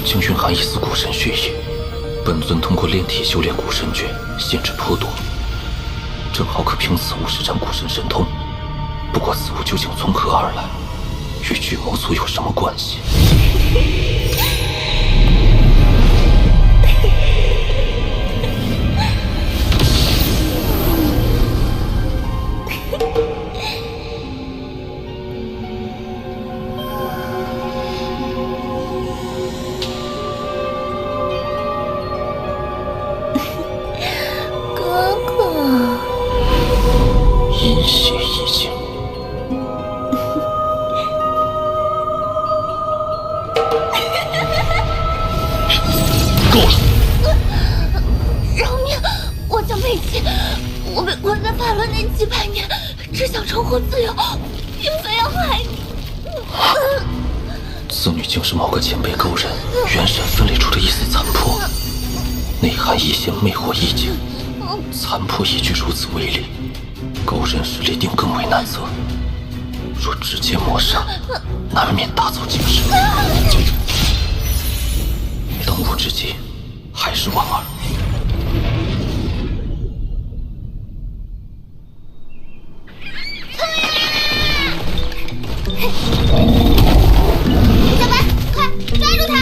竟蕴含一丝古神血液。本尊通过炼体修炼古神诀，限制颇多，正好可凭此物施展古神神通。不过此物究竟从何而来，与巨魔族有什么关系？此女竟是某个前辈勾人元神分裂出的一丝残魄，内含一线魅惑意境。残魄一具如此威力，勾人实力定更为难测。若直接抹杀，难免大遭惊世。当务之急还是婉儿。小白，快抓住他！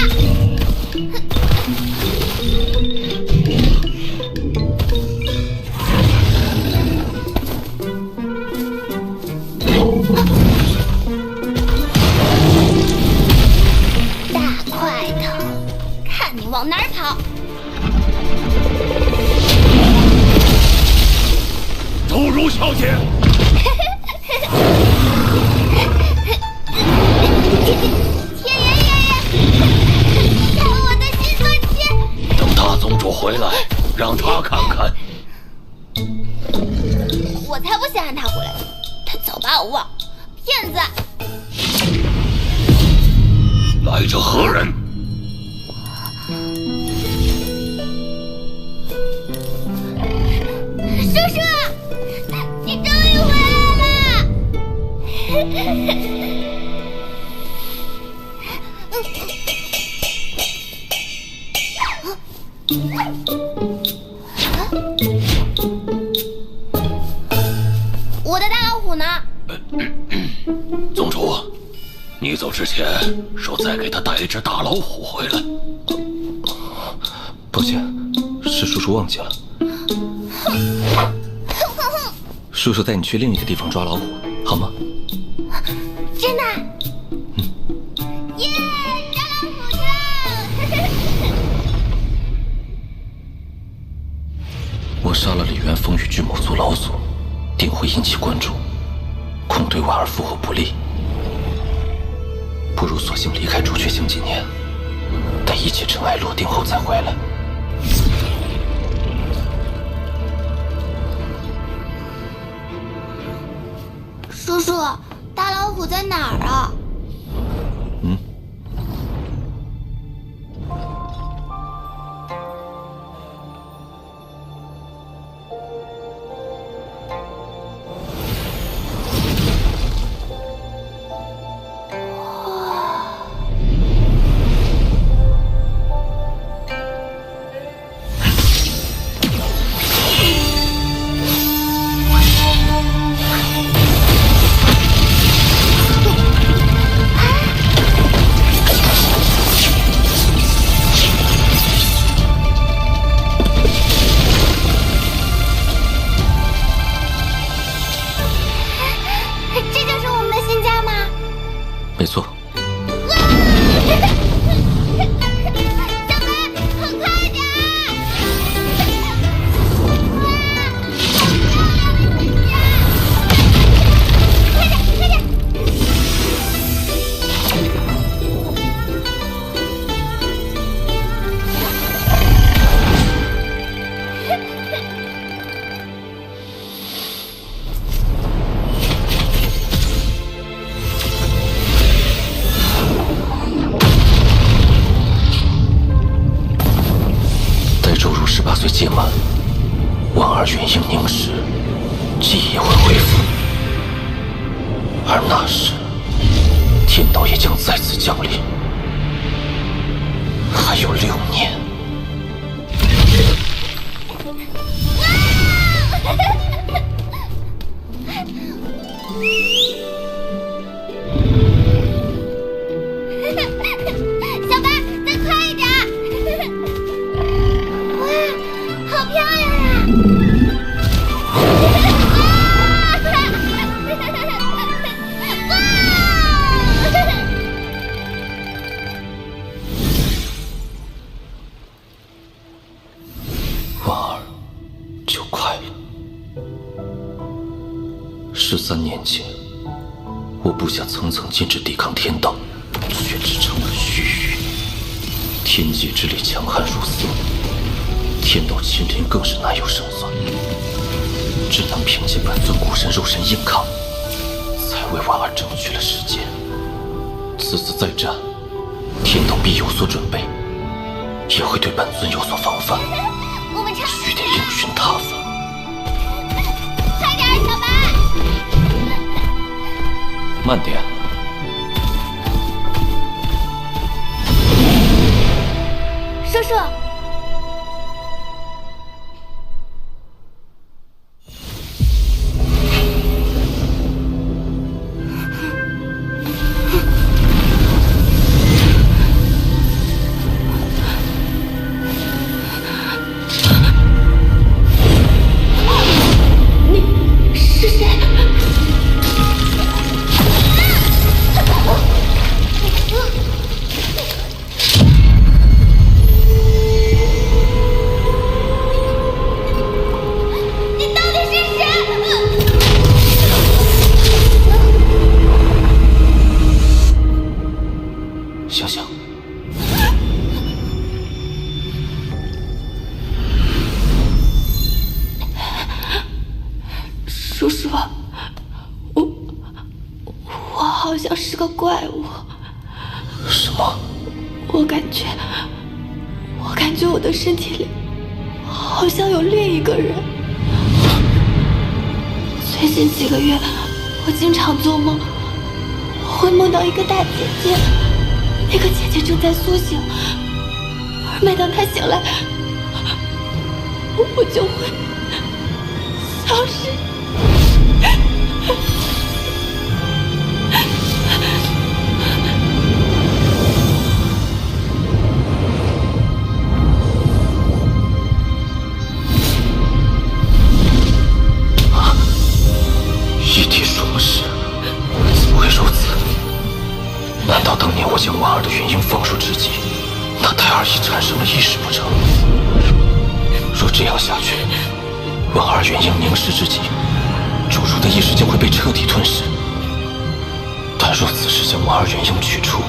大块头，看你往哪儿跑！周如小姐。天元爷爷，看我的新坐骑！等大宗主回来，让他看看。我才不想让他回来，他早把我忘，骗子！来者何人？叔叔，你终于回来了！我的大老虎呢？宗主，你走之前说再给他带一只大老虎回来。抱歉，是叔叔忘记了。叔叔带你去另一个地方抓老虎，好吗？真的？耶！抓老虎去！我杀了李元峰与巨魔族老祖，定会引起关注，恐对婉儿复活不利。不如索性离开朱雀星几年，待一切尘埃落定后再回来。叔叔，大老虎在哪儿啊？没错。18岁届满，婉儿元婴凝实，记忆会恢复，而那时，天道也将再次降临。还有6年。小白，再快一点！哇，好漂亮呀！婉儿，就快了。13年前，我部下层层禁止抵抗天道，却只成了虚语。天界之力强悍如斯，天道亲临更是难有胜算。只能凭借本尊骨身肉身硬抗，才为婉儿争取了时间。此次再战，天道必有所准备，也会对本尊有所防范。我们唱，须得另寻他法。快点，小白！慢点。叔叔，你是谁？你到底是谁？想想，叔叔，我好像是个怪物。什么？我感觉我的身体里好像有另一个人。最近几个月，我经常做梦，我会梦到一个大姐姐，那个姐姐正在苏醒，而每当她醒来，我就会消失。一体双世，怎么会如此？难道当年我将婉儿的元婴放入之际，那胎儿已产生了意识不成？若这样下去，婉儿元婴凝视之际，注入的意识将会被彻底吞噬。但若此时将婉儿元婴取出，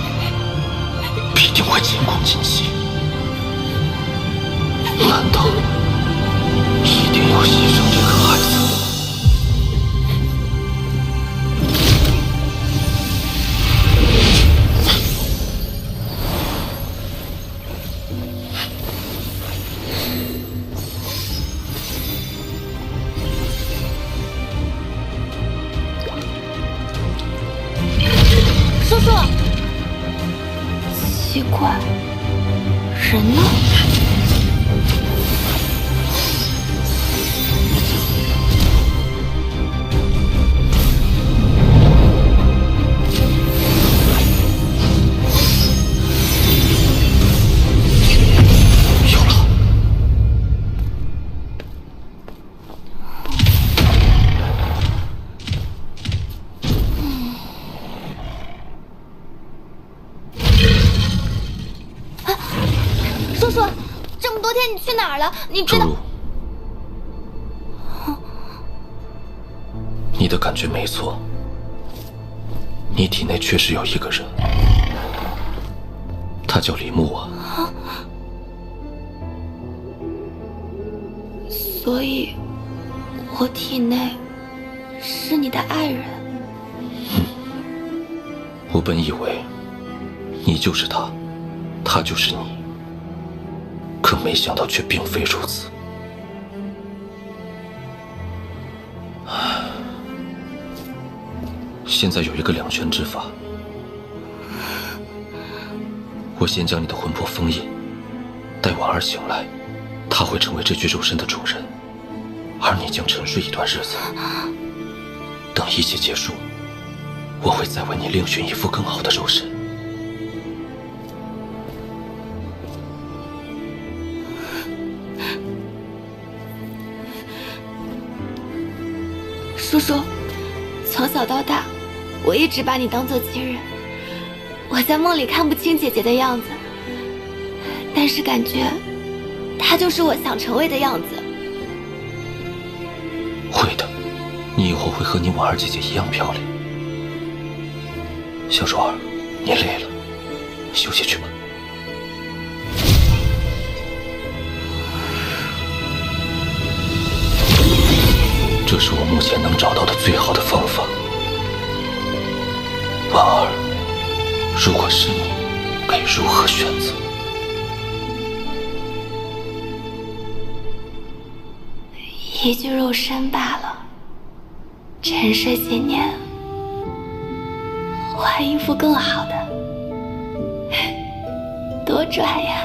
必定会前功尽弃。难道一定要牺牲这个孩子？叔叔，奇怪，人呢？有了。叔叔，这么多天你去哪儿了？你知道？周如，你的感觉没错，你体内确实有一个人，他叫李牧啊。所以，我体内是你的爱人。我本以为你就是他，他就是你，可没想到却并非如此。现在有一个两全之法，我先将你的魂魄封印，待婉儿醒来，她会成为这具肉身的主人，而你将沉睡一段日子。等一切结束，我会再为你另寻一副更好的肉身。叔叔，从小到大，我一直把你当做亲人。我在梦里看不清姐姐的样子，但是感觉她就是我想成为的样子。会的，你以后会和你婉儿姐姐一样漂亮。小柔儿，你累了，休息去吧。这是我目前能找到的最好的方法。婉儿，如果是你，该如何选择？一具肉身罢了，沉睡几年，换一副更好的，多拽呀！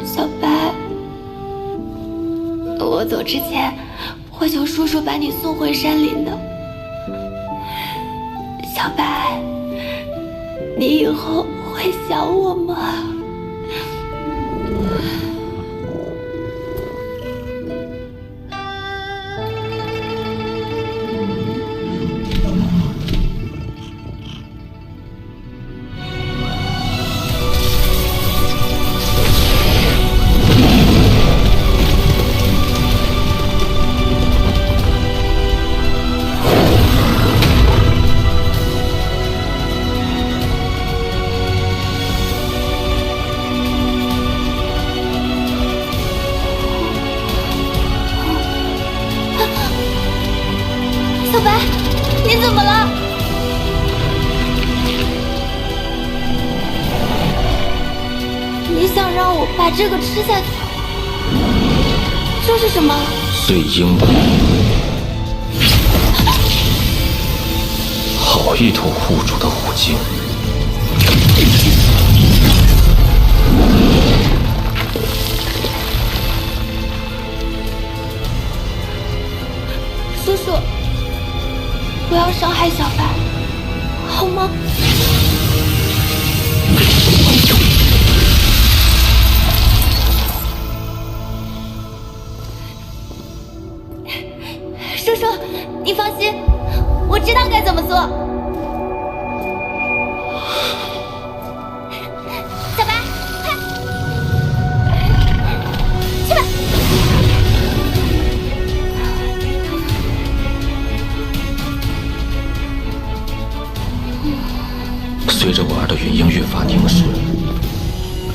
小白，我走之前会求叔叔把你送回山林的。小白，你以后会想我吗？小白，你怎么了？你想让我把这个吃下去？这是什么？碎鹰骨，好一头护主的虎精。叔叔，不要伤害小白，好吗？叔叔，你放心，我知道该怎么做。小白，快，去吧。随着婉儿的元婴越发凝视，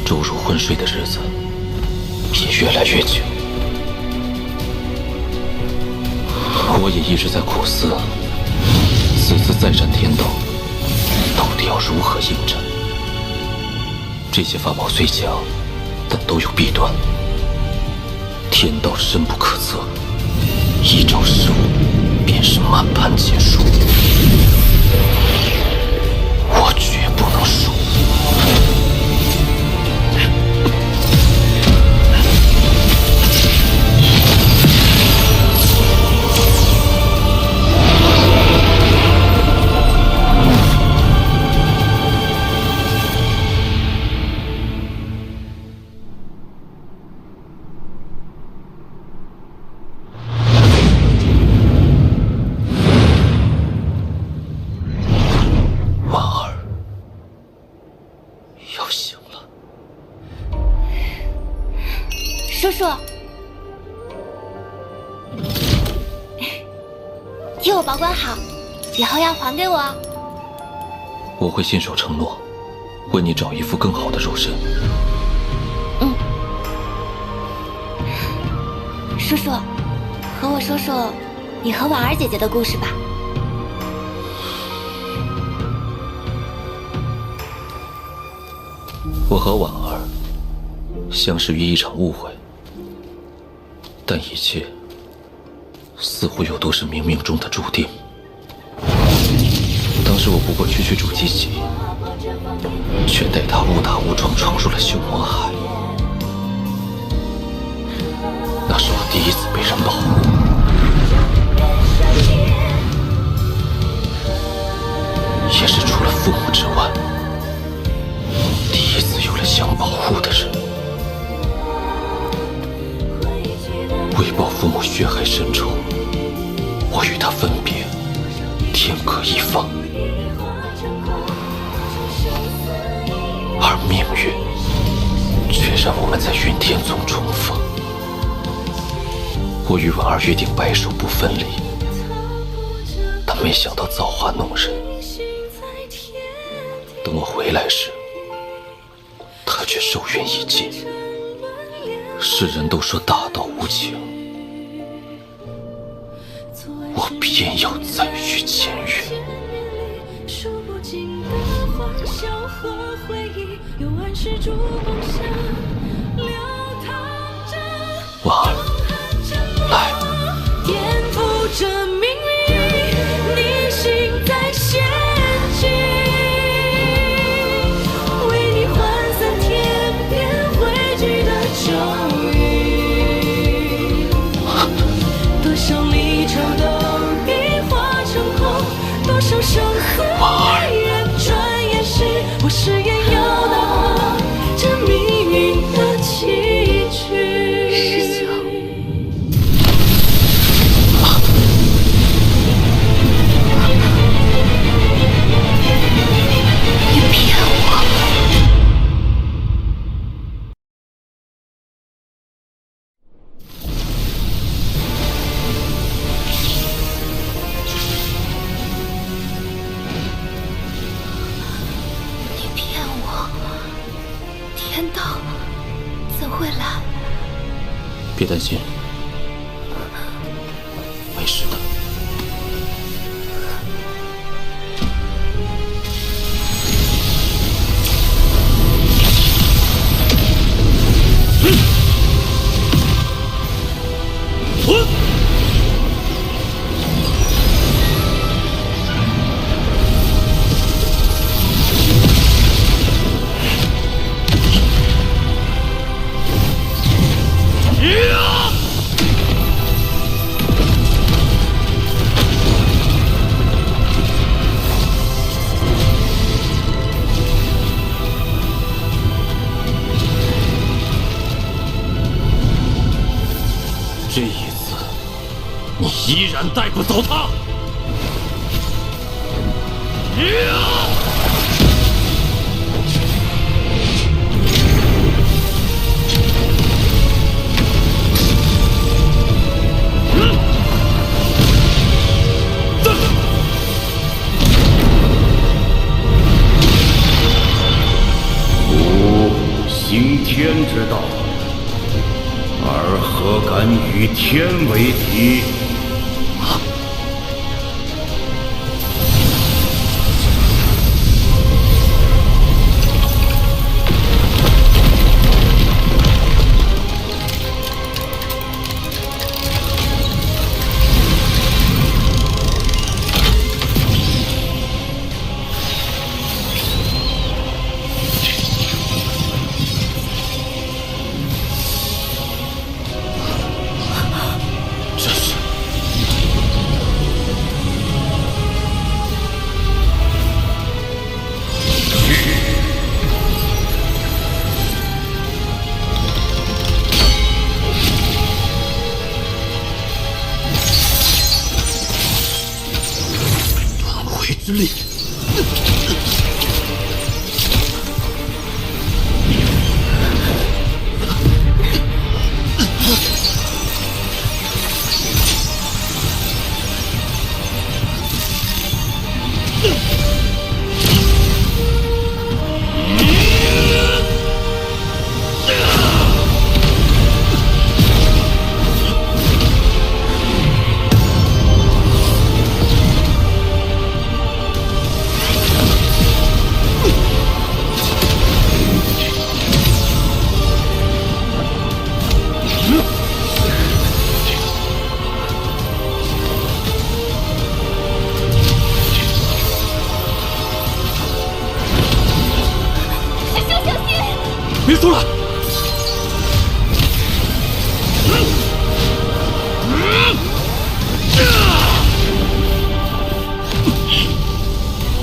周如昏睡的日子也越来越久。我也一直在苦思，此次再战天道，到底要如何应战？这些法宝虽强，但都有弊端。天道深不可测，一招失误，便是满盘皆输。我绝不能输。婉儿，要醒了。叔叔，替我保管好，以后要还给我。我会信守承诺，为你找一副更好的肉身。叔叔，和我说说你和婉儿姐姐的故事吧。我和婉儿相识于一场误会，但一切似乎又都是冥冥中的注定。当时我不过区区筑基期，却待他误打误撞闯入了修魔海。那是我第一次被人保护，也是除了父母之外，第一次有了想保护的人。为报父母血海深仇，我与他分别，天各一方。而命运却让我们在云天宗重逢。我与婉儿约定白首不分离，但没想到造化弄人。等我回来时，他却寿元已尽。世人都说大道无情，我偏要再续前缘。婉儿，来。颠覆着命运，逆行在陷阱，为你换散天边汇聚的咒语。多少离愁都已化成空，多少生死离人，转眼时我誓言要打破这命运的棋局。师兄，你骗我！你骗我！天道怎会来？别担心，没事的。这一次，你依然带不走他。吾行天之道，而何敢与天为敌？这是别出来！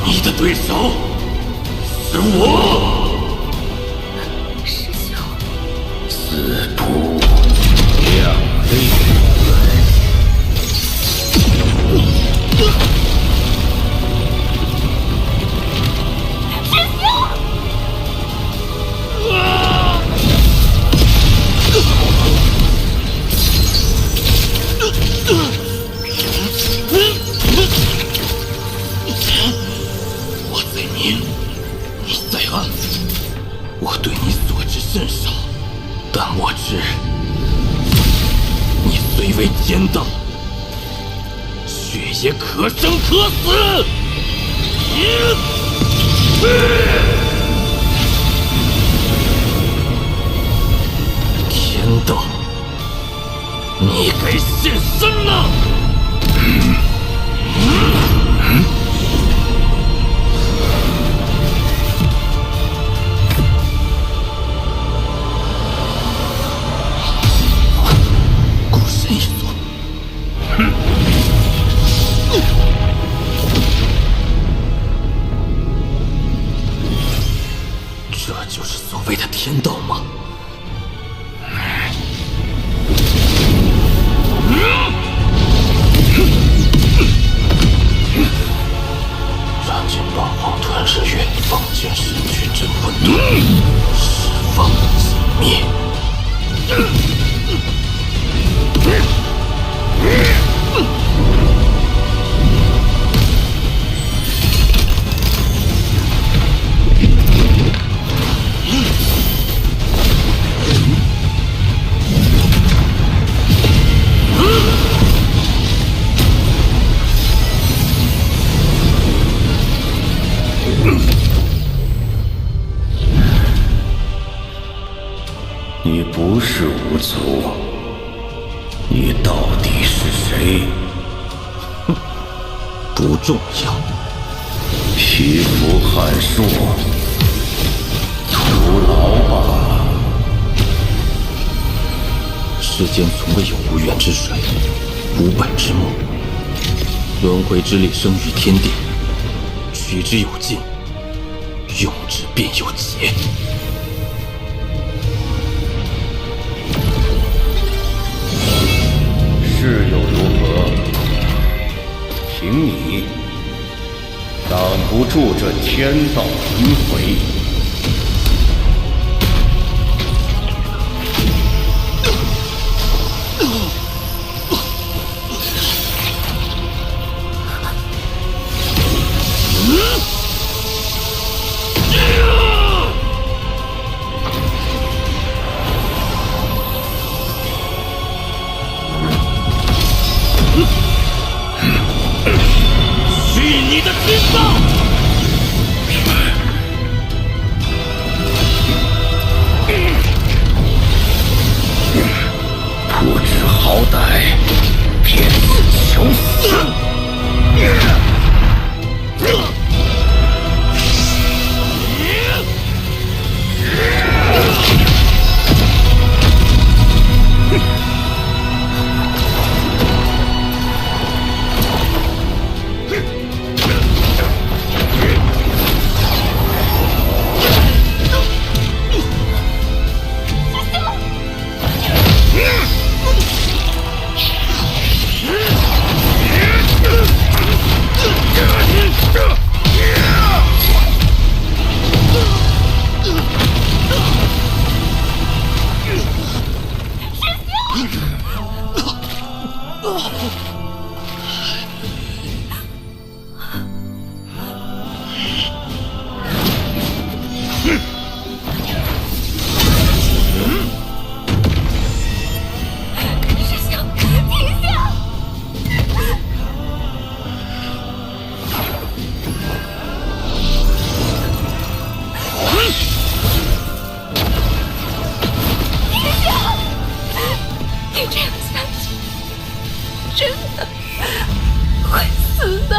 你的对手是我。师兄，四扑亮丽。我在明，你在暗，我对你所知甚少，但我知你虽为天道，却也可生可死。天道，你该现身了！孤身一族，这就是所谓的天道吗？燃尽八荒吞日月，放剑神躯镇混沌，释放尽灭。你不是无足，你到底是谁？不重要。匹夫撼树，徒劳罢了。世间从未有无源之水，无本之木。轮回之力生于天地，取之有尽，用之便有节。事又如何？凭你挡不住这天道轮回。去你的心脏！不知好歹，便是求死！你这样下去，真的会死的。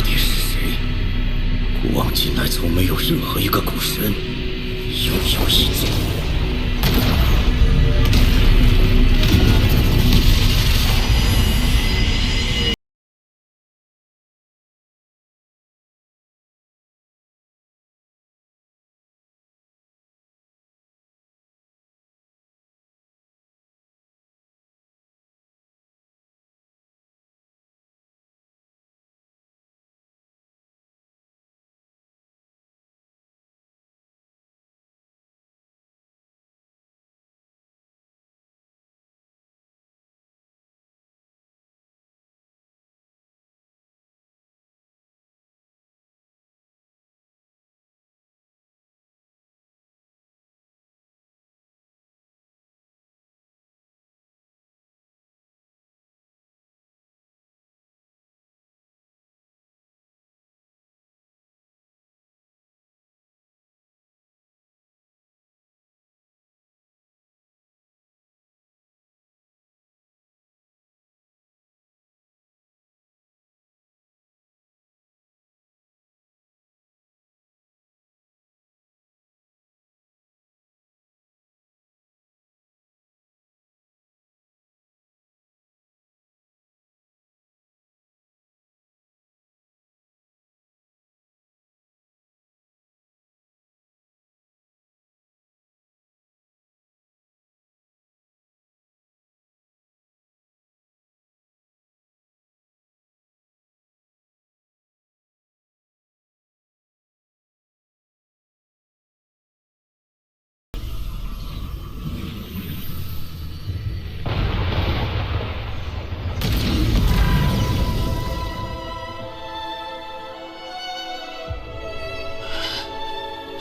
底是谁？古往今来，从没有任何一个古神拥有一剑。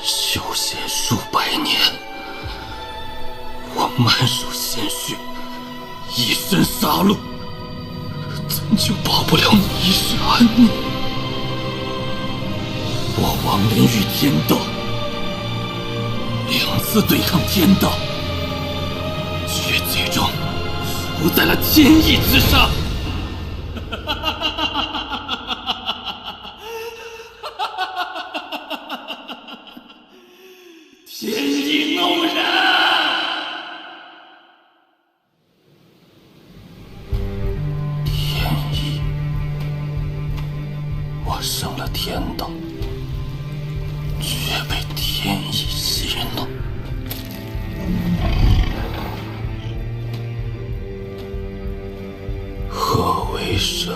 修仙数百年，我满手鲜血，一身杀戮，怎就保不了你一世安宁？我亡灵与天道2次对抗天道，却最终输在了天意之上。天意弄人！天意，我升了天道，却被天意戏弄。何为生？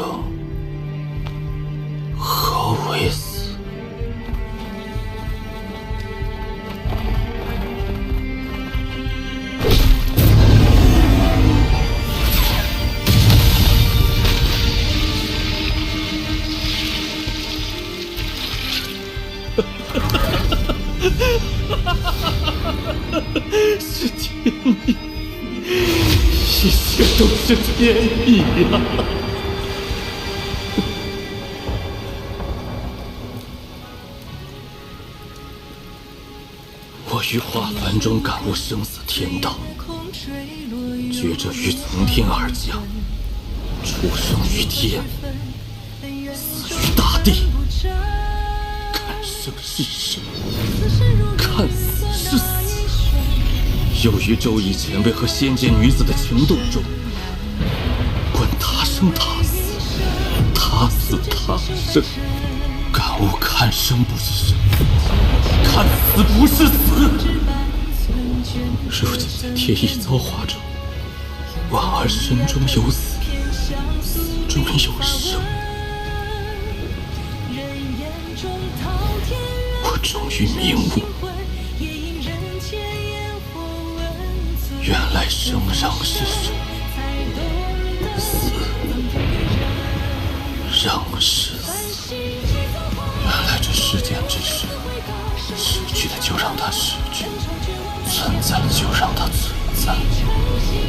何为死？是天意，一切都是天意呀！我于化凡中感悟生死天道，觉着于从天而降，出生于天，死于大地。看生是生，看死是死。又于周乙前辈和仙界女子的情动中，观他生他死，他死他生，感悟看生不是生，看死不是死。如今在天意造化中，婉儿身中有死，死中有生。我终于明悟，原来生仍是生，死仍是死。原来这世间之事，失去的就让它失去，存在就让它存在。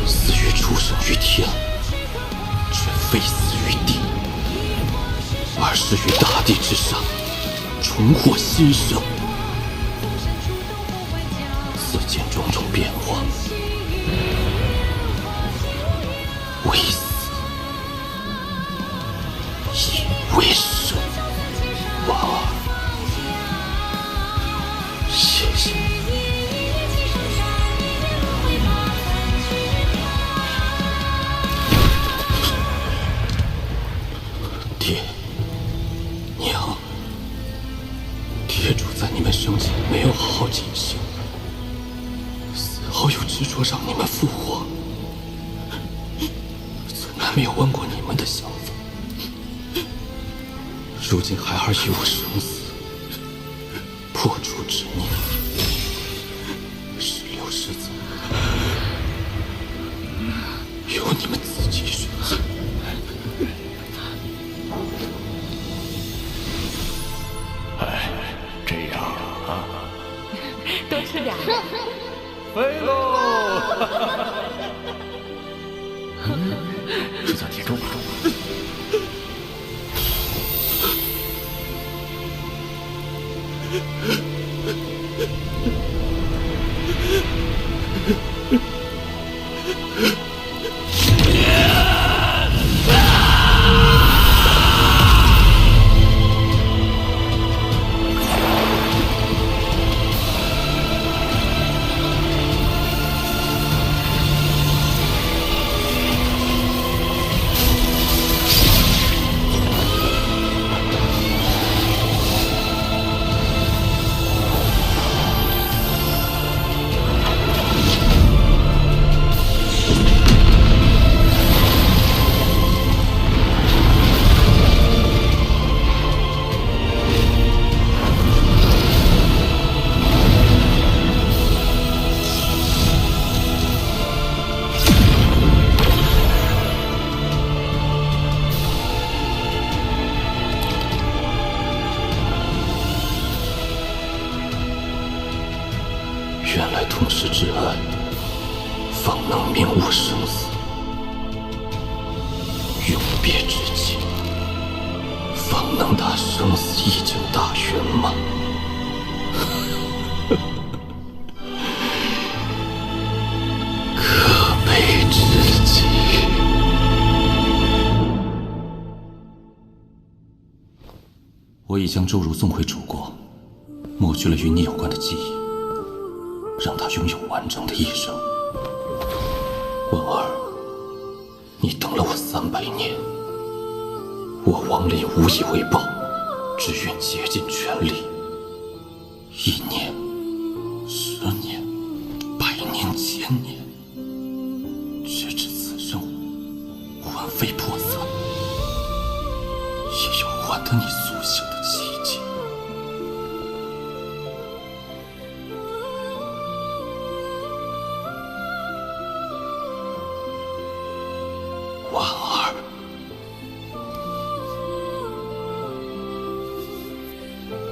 死于出生于天，却非死于地，而是于大地之上，重获新生。此间种种变化，为死亦为生。业主在你们生前没有好好进行，死后又执着让你们复活，从来没有问过你们的想法。如今孩儿与我生死，破除执念，是留是走，由你们自己选择。这样啊，多吃点。飞喽！这叫体重吧？原来同室之爱，方能明悟生死；永别之情，方能达生死一境大圆满。可悲之极。我已将周如送回楚国，抹去了与你有关的记忆，让他拥有完整的一生。文儿，你等了我300年，我王林无以为报，只愿竭尽全力。1年、10年、100年、1000年，直至此生魂飞魄散，也要换得你苏醒的奇迹。婉儿，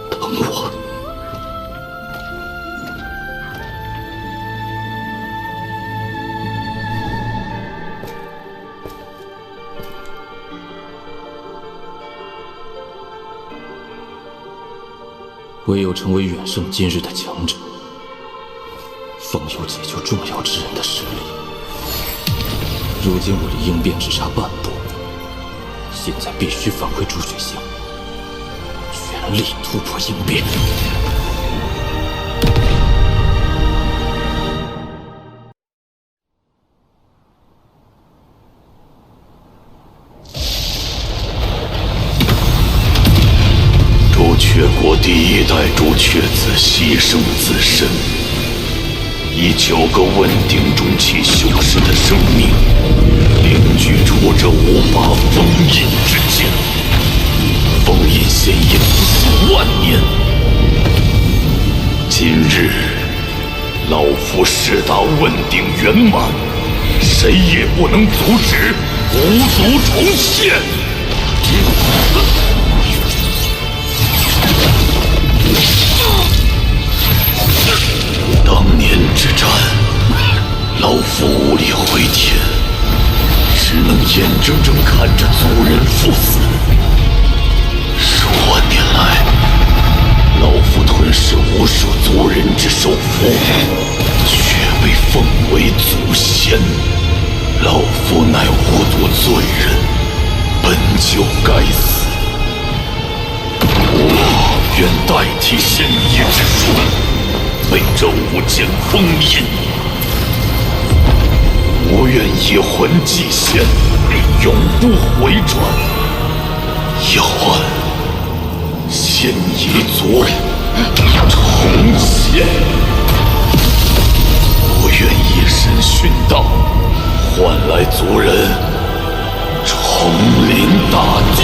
等我。唯有成为远胜今日的强者，方有解救重要之人的实力。如今我离应变只差半步，现在必须返回朱雪乡，全力突破应变。朱雀国第1代朱雀子牺牲自身，以9个问鼎中期修士的生命，凝聚出这58封印之剑。封印仙业不死万年。今日，老夫誓达问鼎圆满，谁也不能阻止五族重现。当年之战，老夫无力回天，只能眼睁睁看着族人赴死。数万年来，老夫吞噬无数族人之首府，却被奉为祖先。老夫乃无族罪人，本就该死。我愿代替仙业之术，被这无间封印。我愿以魂祭仙，永不回转。要按仙夷族重现！我愿以身殉道，换来族人重临大计。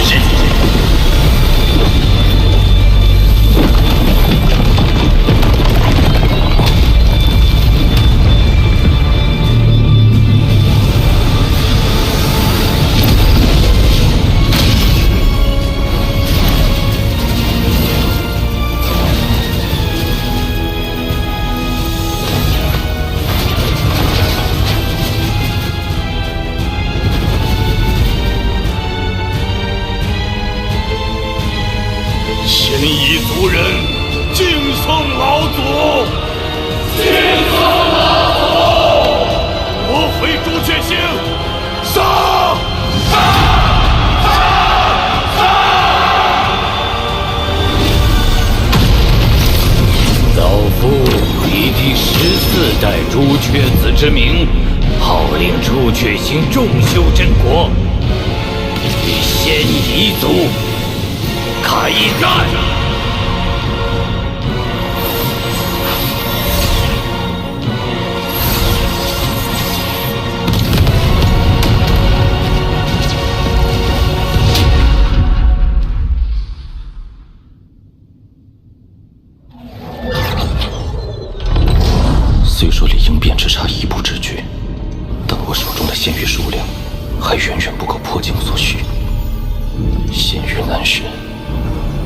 现役族人敬送老祖，敬送老祖！魔回朱雀星，杀！老夫以第14代朱雀子之名，号令朱雀星众修真国，与先彝族开战！虽说离应变只差一步之距，但我手中的仙域数量还远远不够破境所需。仙域难寻，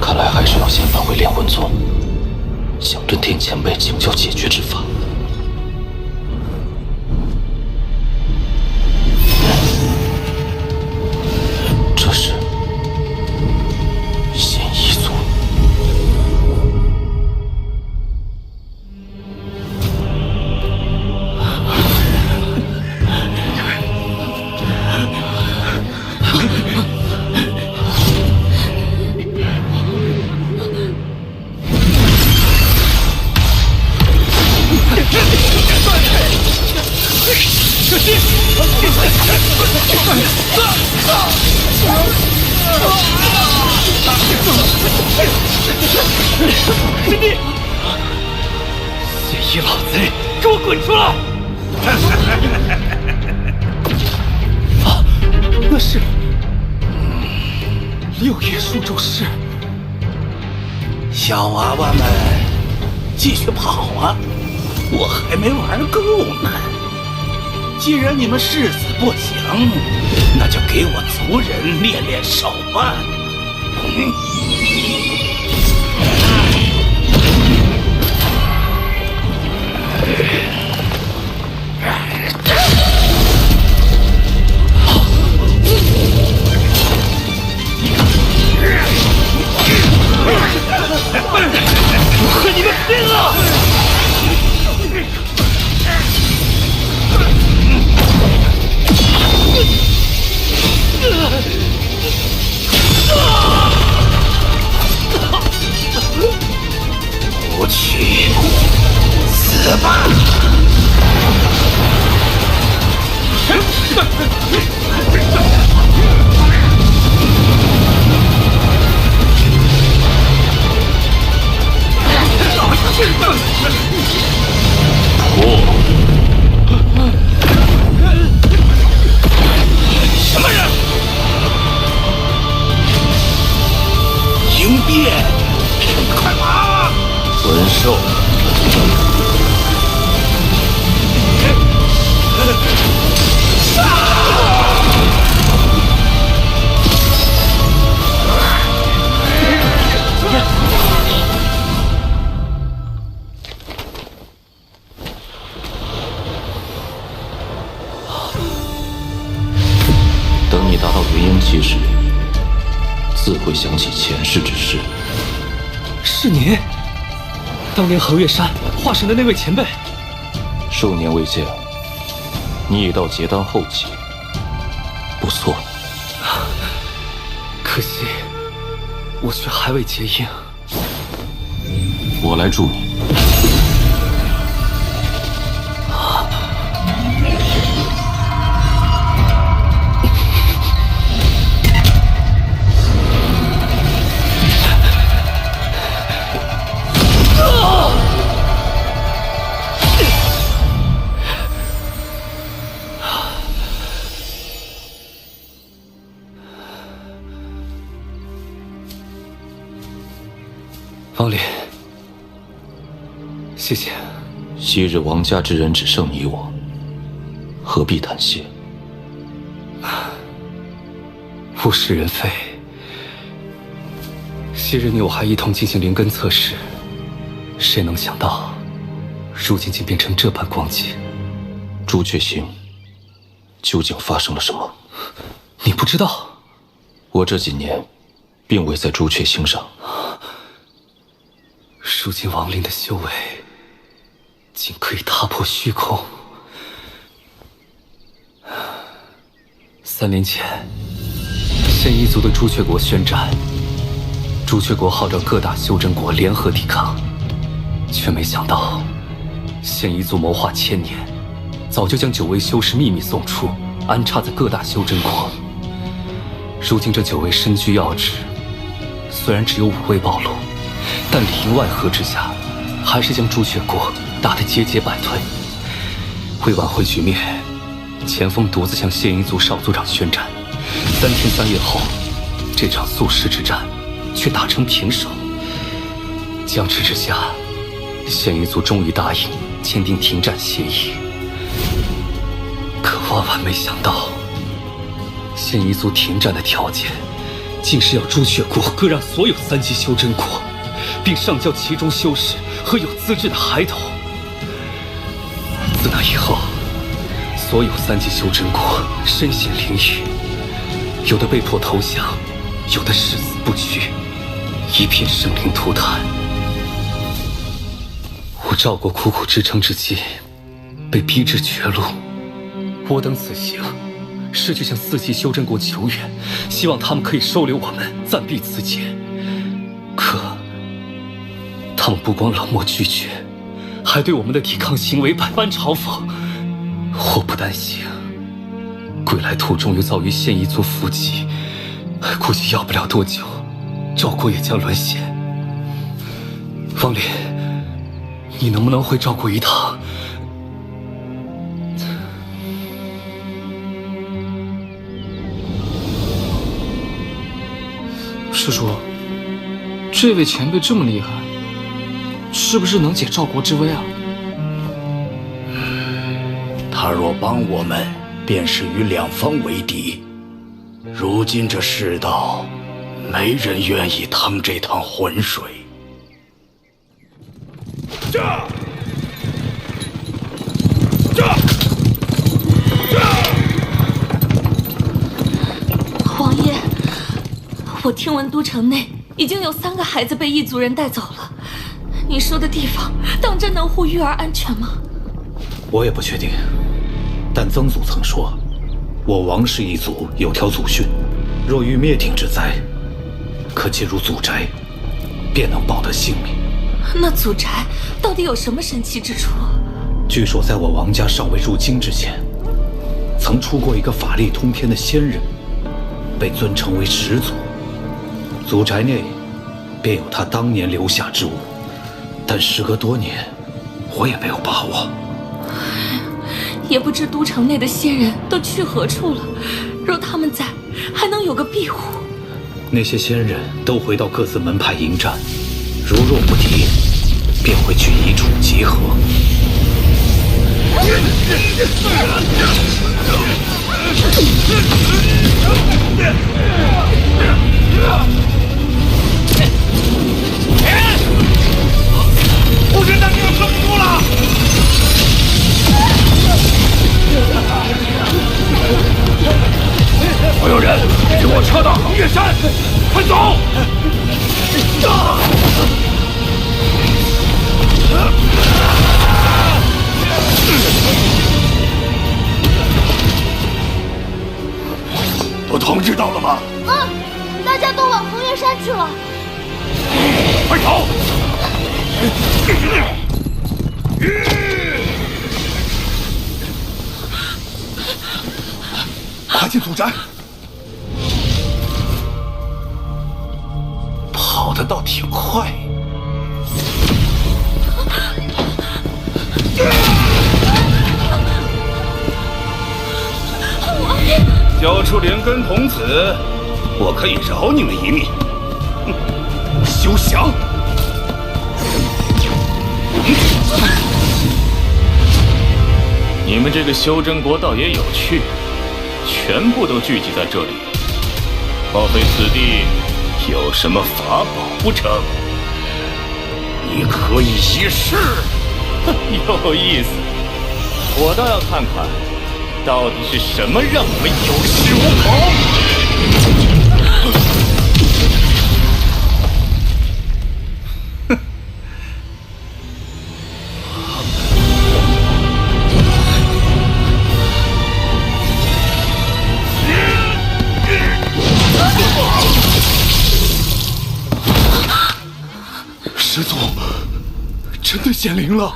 看来还是要先返回炼魂宗，向遁天前辈请教解决之法。这是仙彝族。师弟，邪医老贼，给我滚出来！啊，那是六叶树咒师。小娃娃们，继续跑啊！我还没玩够呢。既然你们誓死不降，那就给我族人练练手吧。我和你们拼了！不去，死吧！破！什么人？应变！快跑！魂兽！等你达到元婴期时，自会想起前世之事。是您，当年恒月山化神的那位前辈。数年未见，你已到结丹后期，不错。可惜，我却还未结婴。我来助你。王林，谢谢。昔日王家之人只剩你我，何必谈谢？物是人非。昔日你我还一同进行灵根测试，谁能想到，如今竟变成这般光景？朱雀星究竟发生了什么？你不知道？我这几年并未在朱雀星上。如今王林的修为，竟可以踏破虚空。3年前，现一族的朱雀国宣战，朱雀国号召各大修真国联合抵抗，却没想到，现一族谋划1000年，早就将9位修士秘密送出，安插在各大修真国。如今这9位身居要职，虽然只有5位暴露，但里应外合之下，还是将朱雀国打得节节败退。为挽回局面，钱锋独自向现一族少族长宣战。3天3夜后，这场宿世之战却打成平手。僵持之下，现一族终于答应签订停战协议。可万万没想到，现一族停战的条件，竟是要朱雀国割让所有3级修真国，并上交其中修士和有资质的孩童。自那以后，所有3级修真国身陷囹圄，有的被迫投降，有的誓死不屈，一片生灵涂炭。我赵国苦苦支撑至今，被逼至绝路。我等此行，是去向4级修真国求援，希望他们可以收留我们，暂避此劫。可他们不光冷漠拒绝，还对我们的抵抗行为百般嘲讽。我不担心，归来途中又遭遇现一族伏击，估计要不了多久，赵国也将沦陷。方林，你能不能回赵国一趟？师叔，这位前辈这么厉害，是不是能解赵国之危啊？他若帮我们，便是与两方为敌。如今这世道，没人愿意趟这趟浑水。王爷，我听闻都城内已经有3个孩子被异族人带走了，你说的地方当真能护玉儿安全吗？我也不确定，但曾祖曾说，我王氏一族有条祖训，若遇灭顶之灾，可进入祖宅，便能保得性命。那祖宅到底有什么神奇之处？据说在我王家尚未入京之前，曾出过一个法力通天的仙人，被尊称为始祖。祖宅内便有他当年留下之物，但时隔多年，我也没有把握。也不知都城内的仙人都去何处了，若他们在，还能有个庇护。那些仙人都回到各自门派迎战，如若不敌，便会去一处集合。护军大兵撑不住了！所有人，与我撤到横岳山，快走！都通知到了吗？大家都往横岳山去了。快走！快进祖宅！跑得倒挺快。交出灵根童子，我可以饶你们一命。休想！们这个修真国倒也有趣，全部都聚集在这里，莫非此地有什么法宝不成？你可以一试。有意思，我倒要看看，到底是什么让我们有恃无恐。师祖，真的显灵了！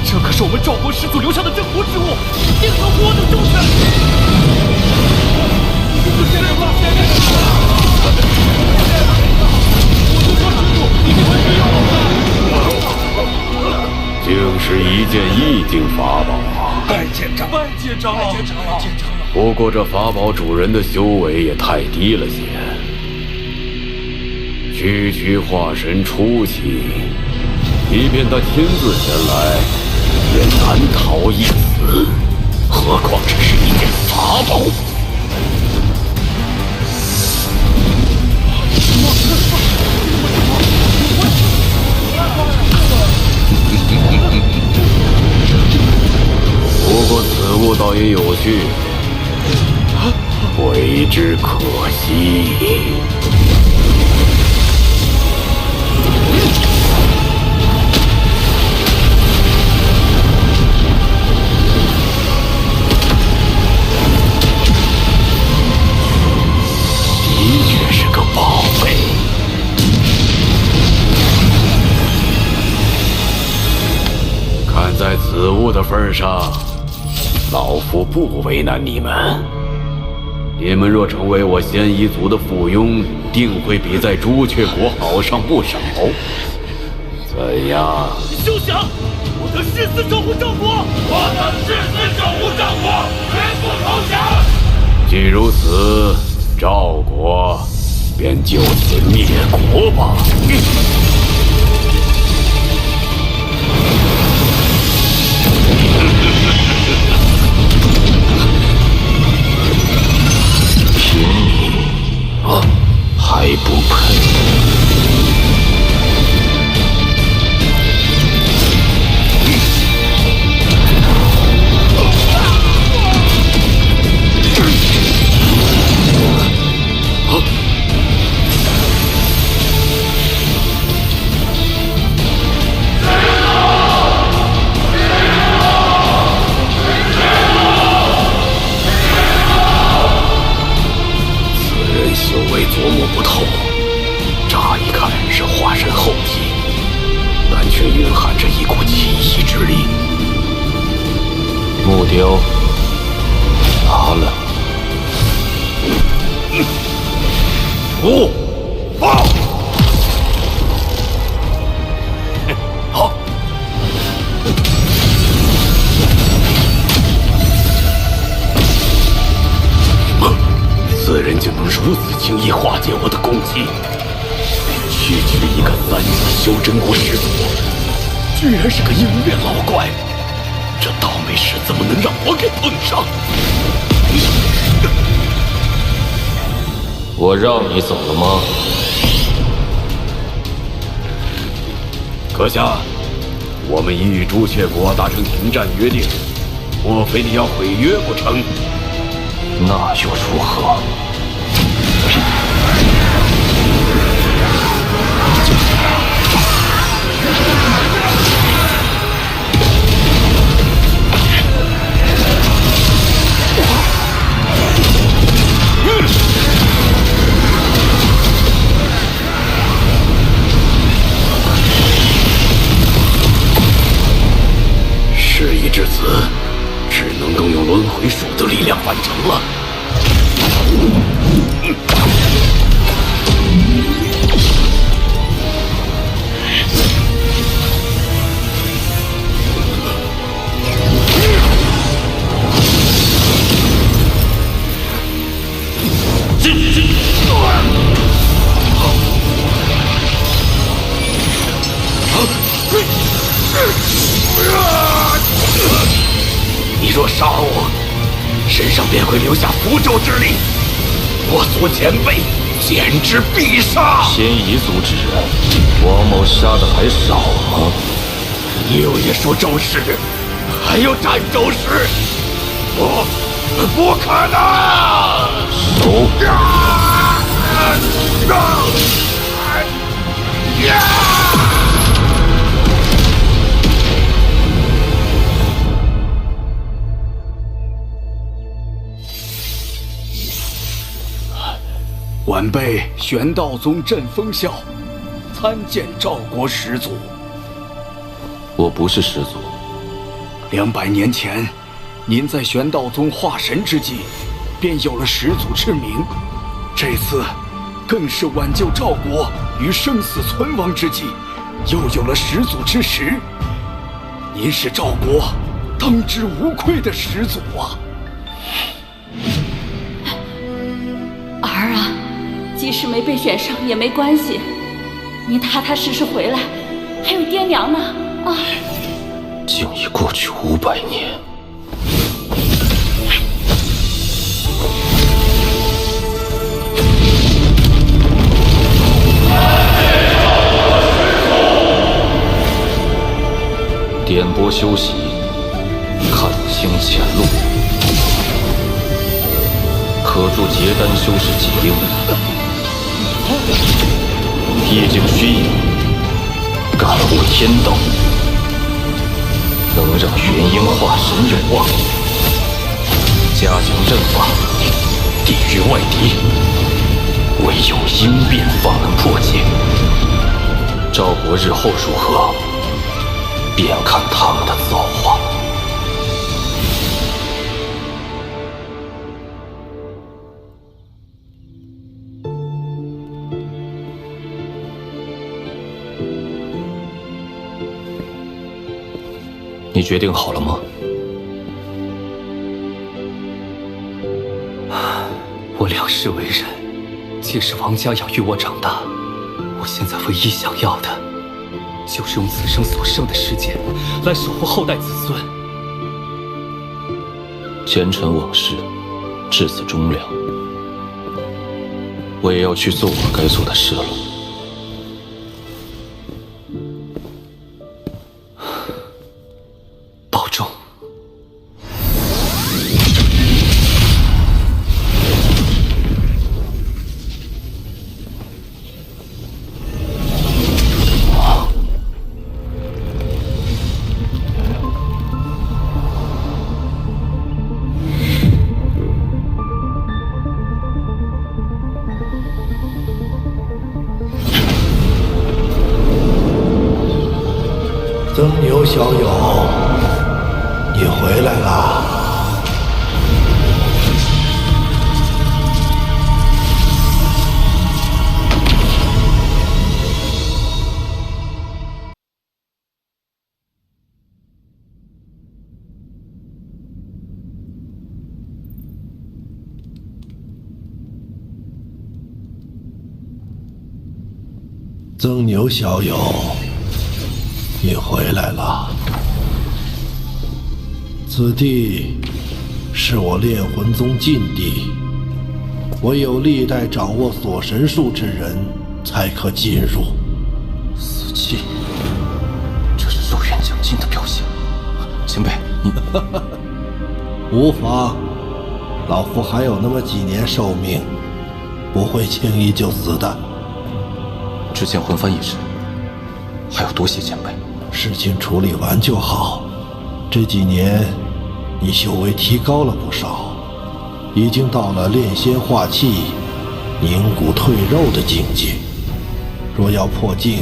这可是我们赵国始祖留下的镇国之物，一定能活得周全。竟是一件意境法宝啊！拜见长老，拜见长老，拜见长老，拜见长老。不过这法宝主人的修为也太低了些，区化神初期，即便他亲自前来，也难逃一死，何况只是一件法宝。不过此物倒也有趣，为之可惜。的确是个宝贝。看在此物的份上，老夫不为难你们。你们若成为我仙夷族的附庸，定会比在朱雀国好上不少。怎样？休想！我等誓死守护赵国！我等誓死守护赵国，绝不投降！既如此，赵国便就此灭国吧。凭你还不配？修为琢磨不透，乍一看是化神后期，但却蕴含着一股奇异之力。木雕拿了。不，报！好。此人竟能如此轻易化解我的攻击，区区一个3级修真国始祖，居然是个鹰面老怪，这倒霉事怎么能让我给碰上？我让你走了吗？阁下，我们已与朱雀国达成停战约定，莫非你要毁约不成？那又如何？事已至此，只能动用轮回术的力量完成了。上便会留下符咒之力。我族前辈简直必杀！仙夷族之人，王某杀的还少吗？六爷说咒石，还有斩咒石，不可能！手！晚辈玄道宗镇风啸，参见赵国始祖。我不是始祖。200年前，您在玄道宗化神之际，便有了始祖之名。这次，更是挽救赵国于生死存亡之际，又有了始祖之实。您是赵国当之无愧的始祖啊！儿啊，即使没被选上也没关系，你踏踏实实回来，还有爹娘呢啊！竟已过去500年。点拨修习，看清前路，可助结丹修士解忧。毕竟虚影，感悟天道，能让元婴化神有望。加强阵法，抵御外敌，唯有应变方能破解。赵国日后如何，便看他们的造化。你决定好了吗？我2世为人，皆是王家养育我长大。我现在唯一想要的，就是用此生所剩的时间，来守护后代子孙。前尘往事，至此终了。我也要去做我该做的事了。保重。曾牛小友，你回来啦！曾牛小友，你回来了。此地是我炼魂宗禁地，唯有历代掌握锁神术之人才可进入。死寂，这是肉源将尽的表现。前辈，你无妨，老夫还有那么几年寿命，不会轻易就死的。之前魂幡一事，还要多谢前辈。事情处理完就好。这几年，你修为提高了不少，已经到了炼仙化气、凝骨退肉的境界。若要破境，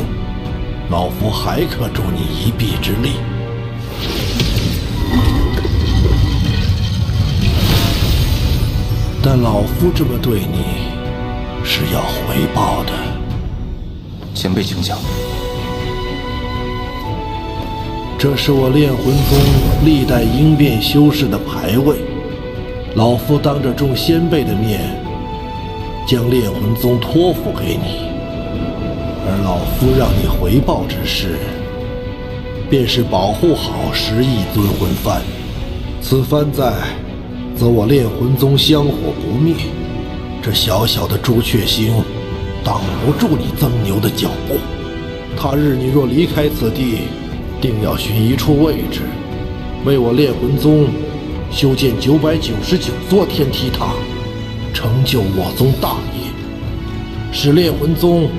老夫还可助你一臂之力。但老夫这么对你，是要回报的。前辈请讲。这是我炼魂宗历代应变修士的牌位，老夫当着众先辈的面，将炼魂宗托付给你，而老夫让你回报之事，便是保护好10亿尊魂幡。此幡在则我炼魂宗香火不灭。这小小的朱雀星，挡不住你曾牛的脚步。他日你若离开此地，定要寻一处位置，为我炼魂宗修建999座天梯塔，成就我宗大业，使炼魂宗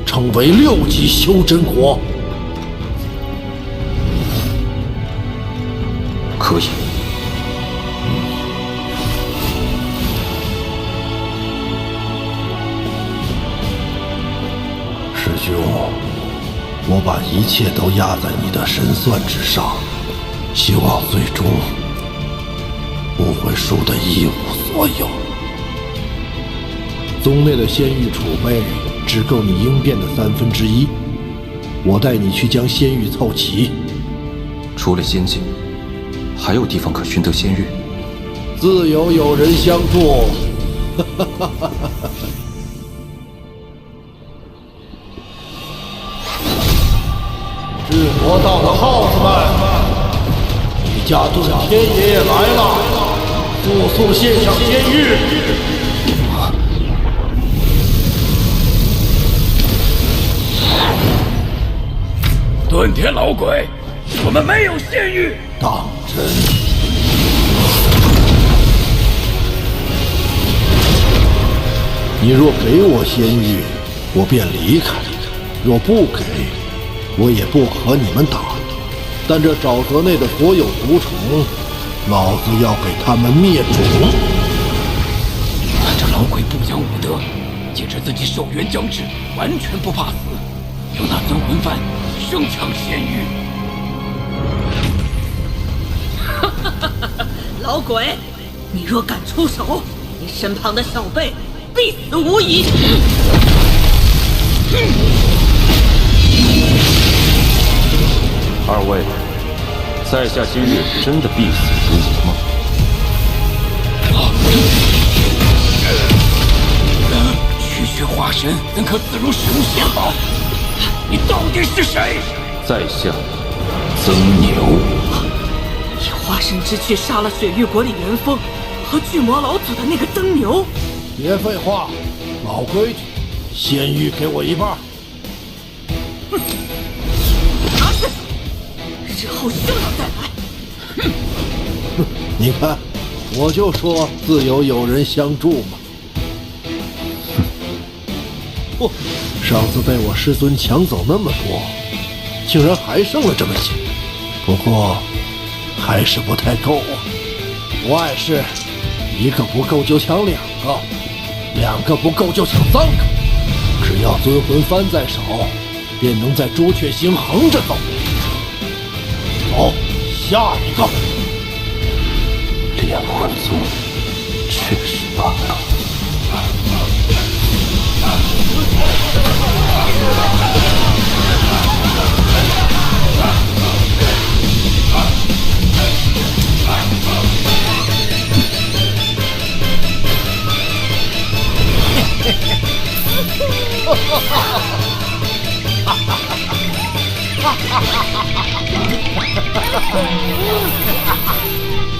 成为6级修真国。可以。师兄，我把一切都压在你的神算之上，希望最终不会输得一无所有。宗内的仙玉储备只够你应变的1/3，我带你去将仙玉凑齐。除了仙境，还有地方可寻得仙玉？自有人相助。智魔道的耗子们，李家遁天爷爷来了，速献上仙玉！遁天老鬼，我们没有仙玉。当真？你若给我仙玉，我便离开；若不给，我也不和你们打。但这沼泽内的所有毒虫，老子要给他们灭种！这老鬼不讲武德，借着自己寿元将至，完全不怕死，有那尊魂幡生抢仙玉。老鬼，你若敢出手，你身旁的小辈必死无疑。二位，在下今日真的必死无疑吗？区区化神怎可自如使用仙宝？你到底是谁？在下曾牛。以化神之躯杀了水域国里元丰和巨魔老祖的那个曾牛。别废话，老规矩，仙玉给我一半。拿去，日后休要再来。你看，我就说自有人相助嘛。不，上次被我师尊抢走那么多，竟然还剩了这么些。不过还是不太够啊。不碍事，一个不够就抢2个，2个不够就抢3个。只要尊魂幡在手，便能在朱雀星横着走。走，下一个。炼魂宗确实罢了。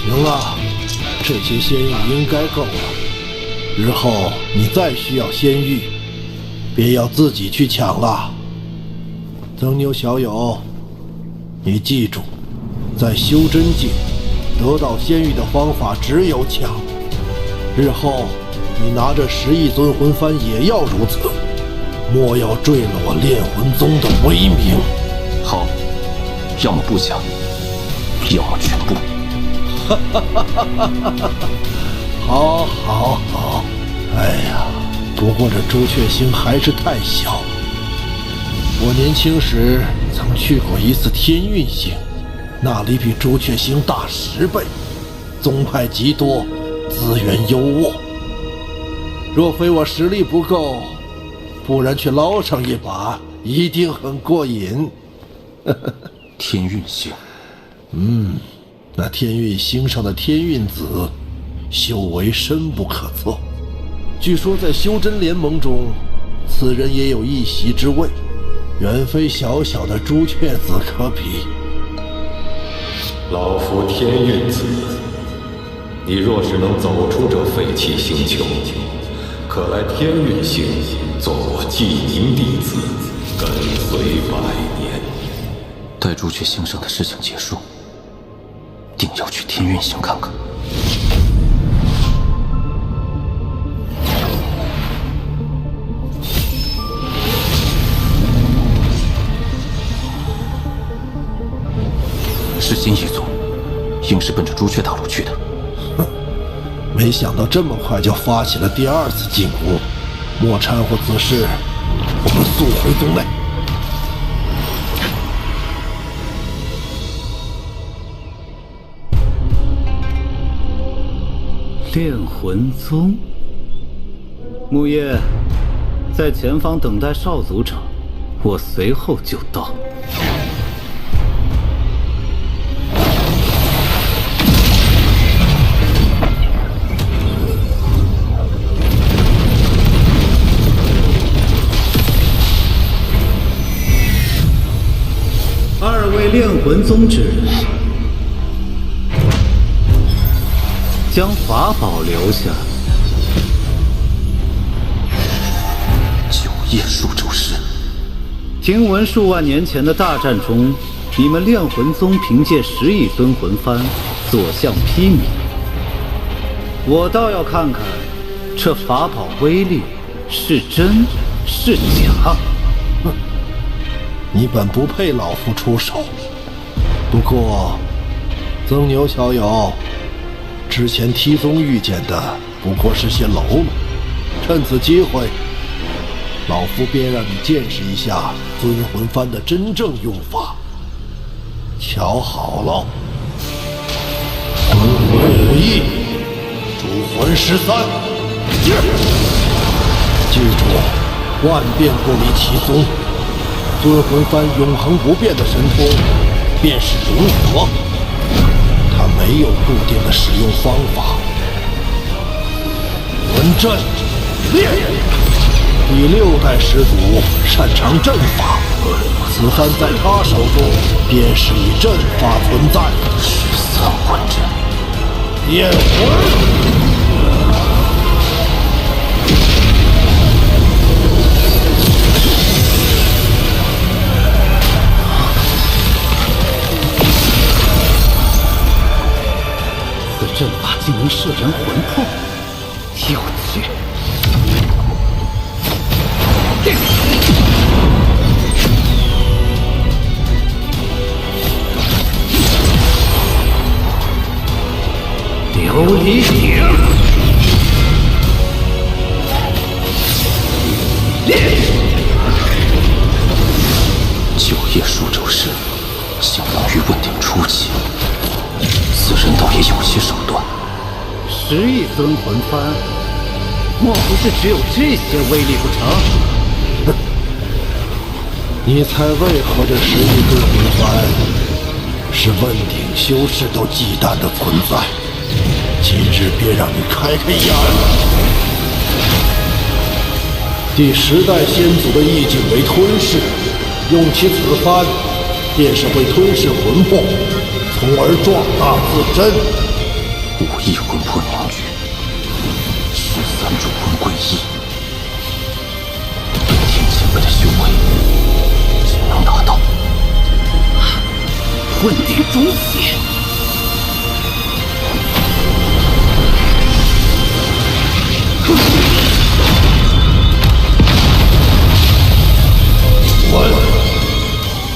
行了，这些仙玉应该够了。日后你再需要仙玉，便要自己去抢了。曾牛小友，你记住，在修真界得到仙玉的方法只有抢。日后你拿着10亿尊魂幡也要如此，莫要坠了我炼魂宗的威名。好，要么不抢，要么全部。好，好，好。哎呀，不过这朱雀星还是太小。我年轻时曾去过一次天运星，那里比朱雀星大10倍，宗派极多，资源优渥。若非我实力不够，不然去捞上一把，一定很过瘾。天运星，那天运星上的天运子，修为深不可测。据说在修真联盟中，此人也有一席之位，远非小小的朱雀子可比。老夫天运子，你若是能走出这废弃星球，可来天运星做我记名弟子，跟随100年。待朱雀星上的事情结束，定要去天运星看看。是新一族，应是奔着朱雀大陆去的。哼，没想到这么快就发起了第2次进攻。莫掺和此事，我们速回宗内。炼魂宗，木叶，在前方等待少族长，我随后就到。2位炼魂宗之人，将法宝留下。9叶数轴师。听闻数万年前的大战中，你们炼魂宗凭借10亿尊魂幡所向披靡。我倒要看看这法宝威力是真是假。哼，你本不配老夫出手。不过，曾牛小友，之前梯宗遇见的不过是些喽啰，趁此机会，老夫便让你见识一下尊魂幡的真正用法。瞧好了，魂5翼，主魂13，记住，万变不离其宗。尊魂幡永恒不变的神通，便是融合。它没有固定的使用方法。魂阵练，第6代始祖擅长阵法，此幡在他手中便是以阵法存在。13魂阵，炼魂。阵法竟能摄人魂魄，有趣！琉璃鼎，9叶数轴师，相当于问鼎初期。此人倒也有些手段。10亿尊魂幡，莫不是只有这些威力不成？哼！你猜为何这10亿尊魂幡是问鼎修士都忌惮的存在？今日便让你开开眼。第10代先祖的意境为吞噬，用其此幡，便是会吞噬魂魄，从而壮大自身。5亿魂魄凝聚，13主魂归一，对天前辈的修为仅能达到问鼎中期。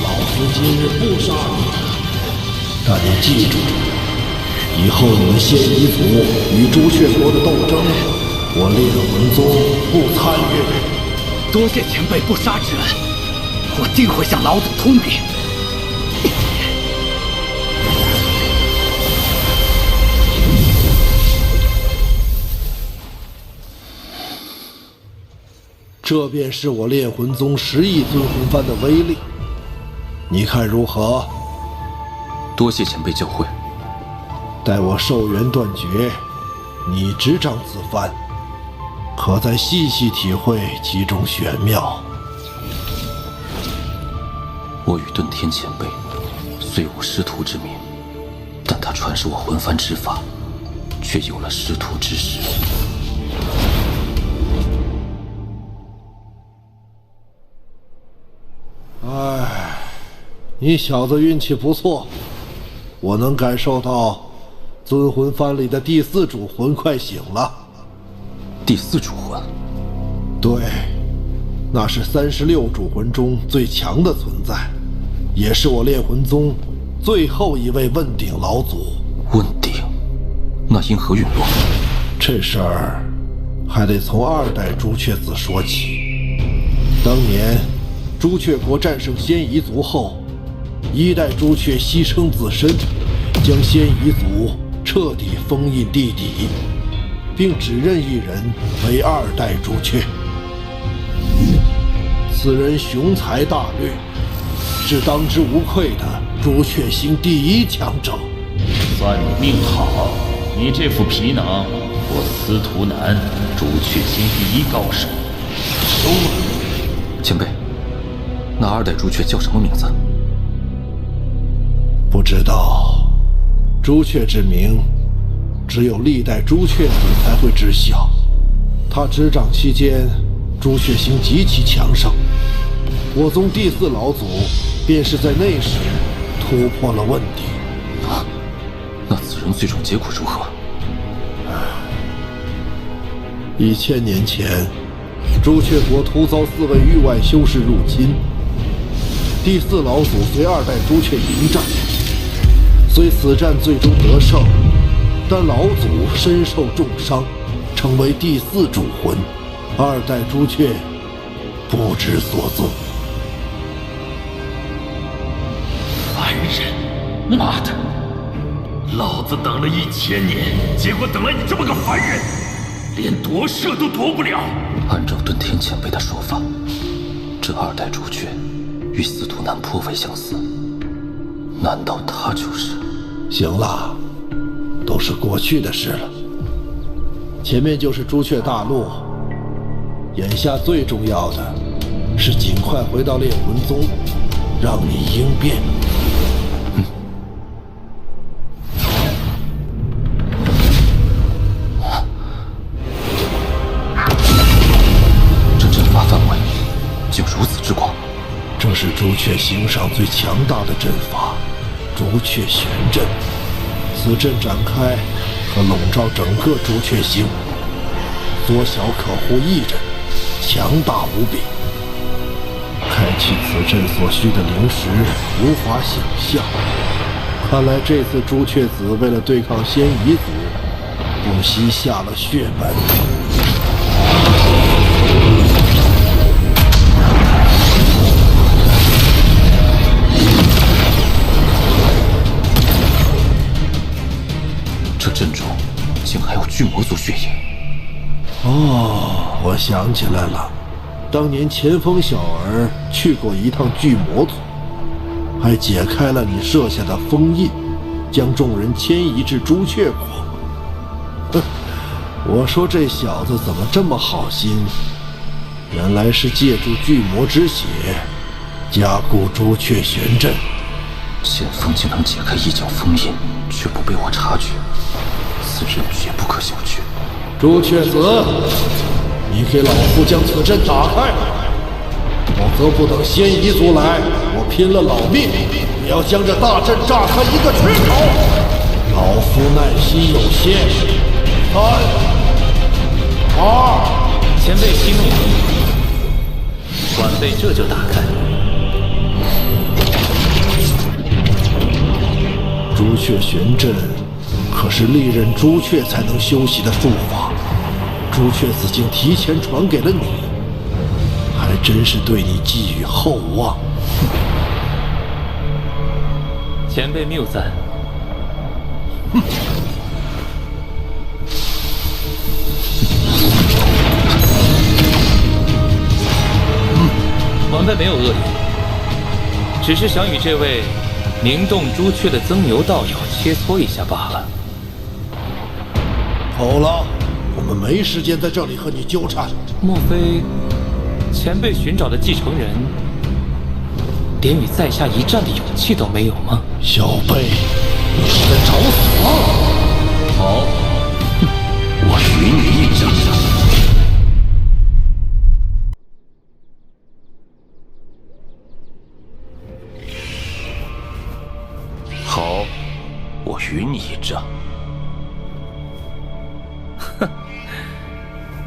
老夫今日不杀你，但你记住，以后你们仙夷族与朱雀国的斗争，我炼魂宗不参与。多谢前辈不杀之恩，我定会向老祖通禀。这便是我炼魂宗10亿尊魂幡的威力，你看如何？多谢前辈教诲。待我寿元断绝，你执掌此幡，可再细细体会其中玄妙。我与遁天前辈虽无师徒之名，但他传授我魂幡之法，却有了师徒之实。哎，你小子运气不错，我能感受到尊魂幡里的第4主魂快醒了。第4主魂？对，那是36主魂中最强的存在，也是我炼魂宗最后一位问鼎老祖。问鼎？那因何陨落？这事儿还得从2代朱雀子说起。当年朱雀国战胜仙夷族后，1代朱雀牺牲自身，将仙夷族彻底封印地底，并只任一人为2代朱雀。此人雄才大略，是当之无愧的朱雀星第1强者。算你命好，你这副皮囊，我司徒南朱雀星第1高手收了。前辈，那2代朱雀叫什么名字？不知道，朱雀之名，只有历代朱雀子才会知晓。他执掌期间，朱雀星极其强盛，我宗第4老祖便是在那时突破了问鼎。那此人最终结果如何？1000年前，朱雀国突遭4位域外修士入侵，第4老祖随2代朱雀迎战，虽此战最终得胜，但老祖身受重伤，成为第4主魂，2代朱雀不知所踪。凡人，妈的！老子等了1000年，结果等了你这么个凡人，连夺舍都夺不了。按照遁天前辈的说法，这2代朱雀与司徒南颇为相似，难道他就是？行了，都是过去的事了。前面就是朱雀大陆，眼下最重要的是尽快回到炼魂宗，让你应变。这阵法范围竟如此之广，这是朱雀星上最强大的阵法——朱雀玄阵。此阵展开，可笼罩整个朱雀星，缩小可护一人，强大无比。开启此阵所需的灵石无法想象，看来这次朱雀子为了对抗仙夷族，不惜下了血本。这阵中竟还有巨魔族血液。哦，我想起来了，当年前锋小儿去过一趟巨魔族，还解开了你设下的封印，将众人迁移至朱雀国。哼，我说这小子怎么这么好心，原来是借助巨魔之血加固朱雀玄阵。前锋竟能解开一角封印，却不被我察觉，此人绝不可小觑。朱雀子，你给老夫将此阵打开，否则不等仙夷族来，我拼了老命也要将这大阵炸开一个缺口。老夫耐心有限，3、2，前辈息怒，晚辈这就打开。朱雀玄阵可是历任朱雀才能修习的术法，朱雀子竟提前传给了你，还真是对你寄予厚望。前辈谬赞。晚辈没有恶意，只是想与这位名动朱雀的曾牛道友切磋一下罢了。好了，我们没时间在这里和你纠缠。莫非前辈寻找的继承人，连与在下一战的勇气都没有吗？小辈，你是在找死吗？好，好，我与你一战。哼，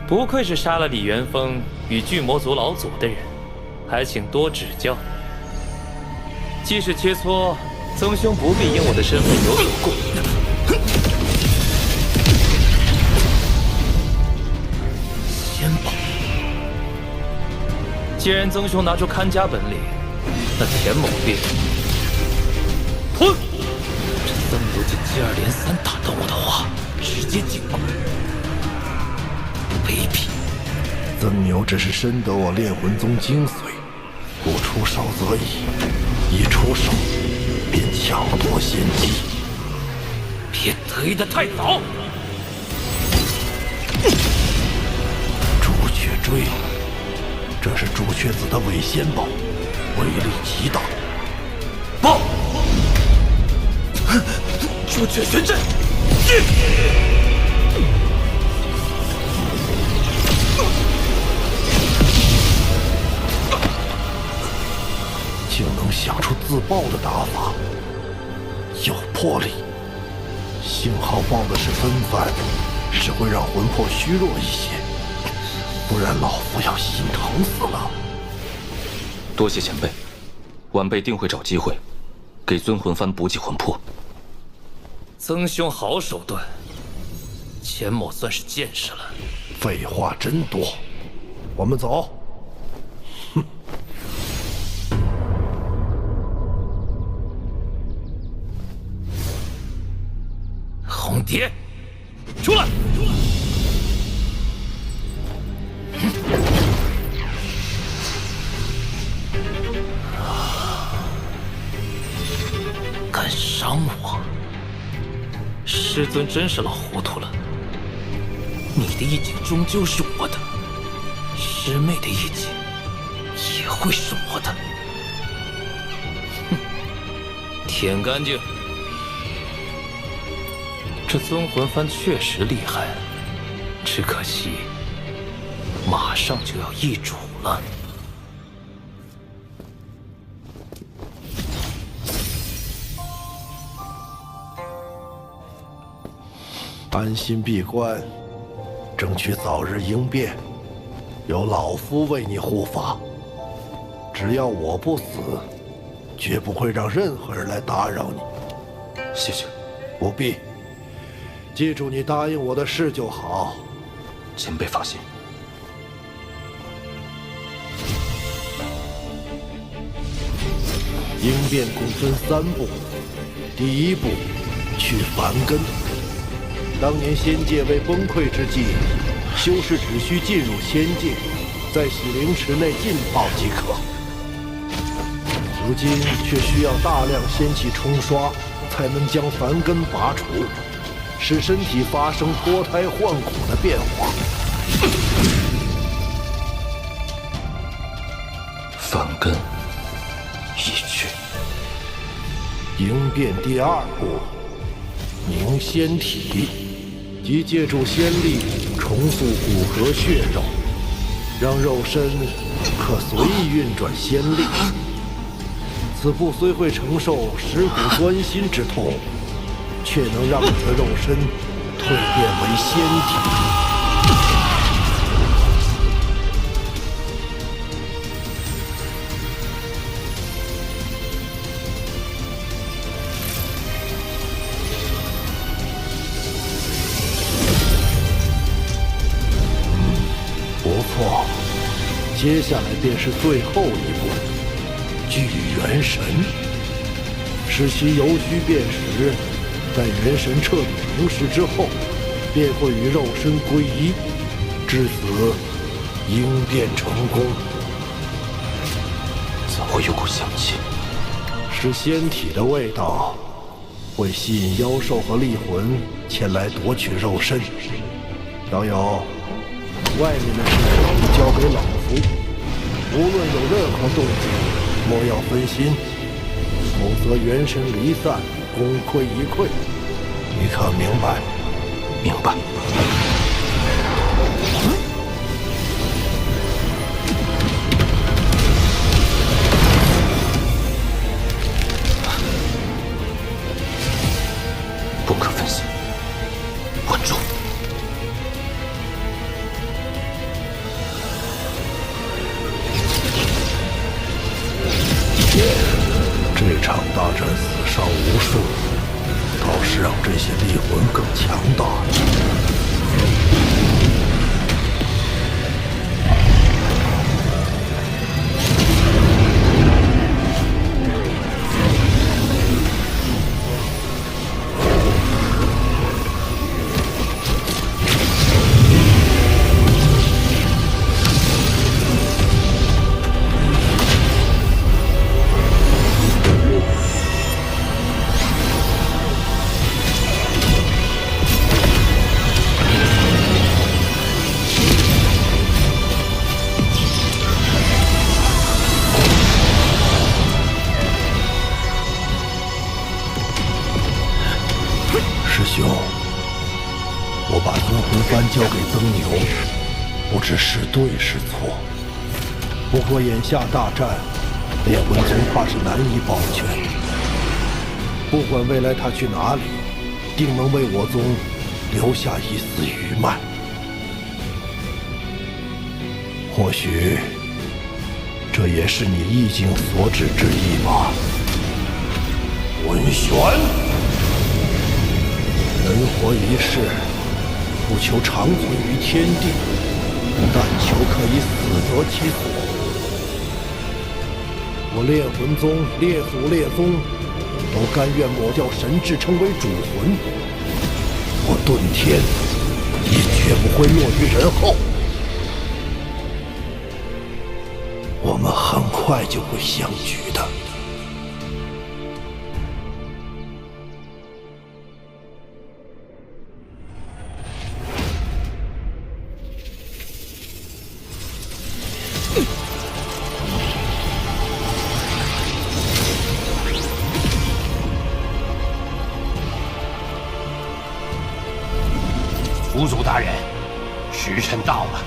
不愧是杀了李元丰与巨魔族老祖的人，还请多指教。既是切磋，曾兄不必因我的身份有所顾虑。仙宝，既然曾兄拿出看家本领，那田某便混。这曾刘就接二连三打断我的话，直接进攻，卑鄙！曾牛只是深得我炼魂宗精髓，不出手则已，一出手便抢夺先机。别得意的太早！朱雀锥，这是朱雀子的伪仙宝，威力极大。报！朱雀玄阵！竟能想出自爆的打法，有魄力。幸好爆的是分番，只会让魂魄虚弱一些，不然老夫要心疼死了。多谢前辈，晚辈定会找机会给尊魂幡补给魂魄。曾兄好手段，钱某算是见识了。废话真多，我们走。哼。红蝶，出来！敢伤我！师尊真是老糊涂了。你的一景终究是我的，师妹的一景也会是我的。哼，舔干净。这尊魂幡确实厉害，只可惜马上就要易主了。安心闭关，争取早日应变，有老夫为你护法。只要我不死，绝不会让任何人来打扰你。谢谢。不必。记住你答应我的事就好。前辈放心。应变共分3步，第1步，去梵根。当年仙界未崩溃之际，修士只需进入仙界，在洗灵池内浸泡即可。如今却需要大量仙气冲刷，才能将梵根拔除。使身体发生脱胎换骨的变化。梵根已去。应变第2步，凝仙体，即借助仙力重塑骨骼血肉，让肉身可随意运转仙力。此步虽会承受蚀骨钻心之痛，却能让你的肉身蜕变为仙体。不错，接下来便是最后一步，聚元神，使其由虚变实。在元神彻底凝实之后，便会与肉身归一，至此应变成功。怎会有股香气？是仙体的味道，会吸引妖兽和厉魂前来夺取肉身。小友，外面的事你交给老夫，无论有任何动静，莫要分心，否则元神离散，功亏一篑。你可明白？明白。上无数，倒是让这些厉魂更强大。师兄，我把尊魂幡交给曾牛，不知是对是错。不过眼下大战，炼魂宗怕是难以保全。不管未来他去哪里，定能为我宗留下一丝余脉。或许，这也是你意境所指之意吧。文玄。人活一世，不求长存于天地，但求可以死得其所。我炼魂宗列祖列宗都甘愿抹掉神智，成为主魂。我遁天也绝不会落于人后。我们很快就会相聚的。府主大人，时辰到了。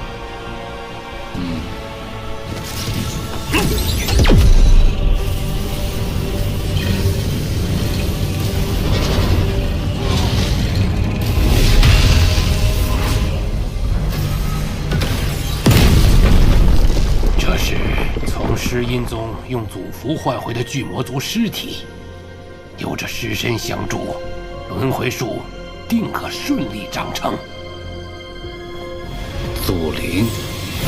这是从尸阴宗用祖符换回的巨魔族尸体，有着尸身相助，轮回术定可顺利长成。祖灵，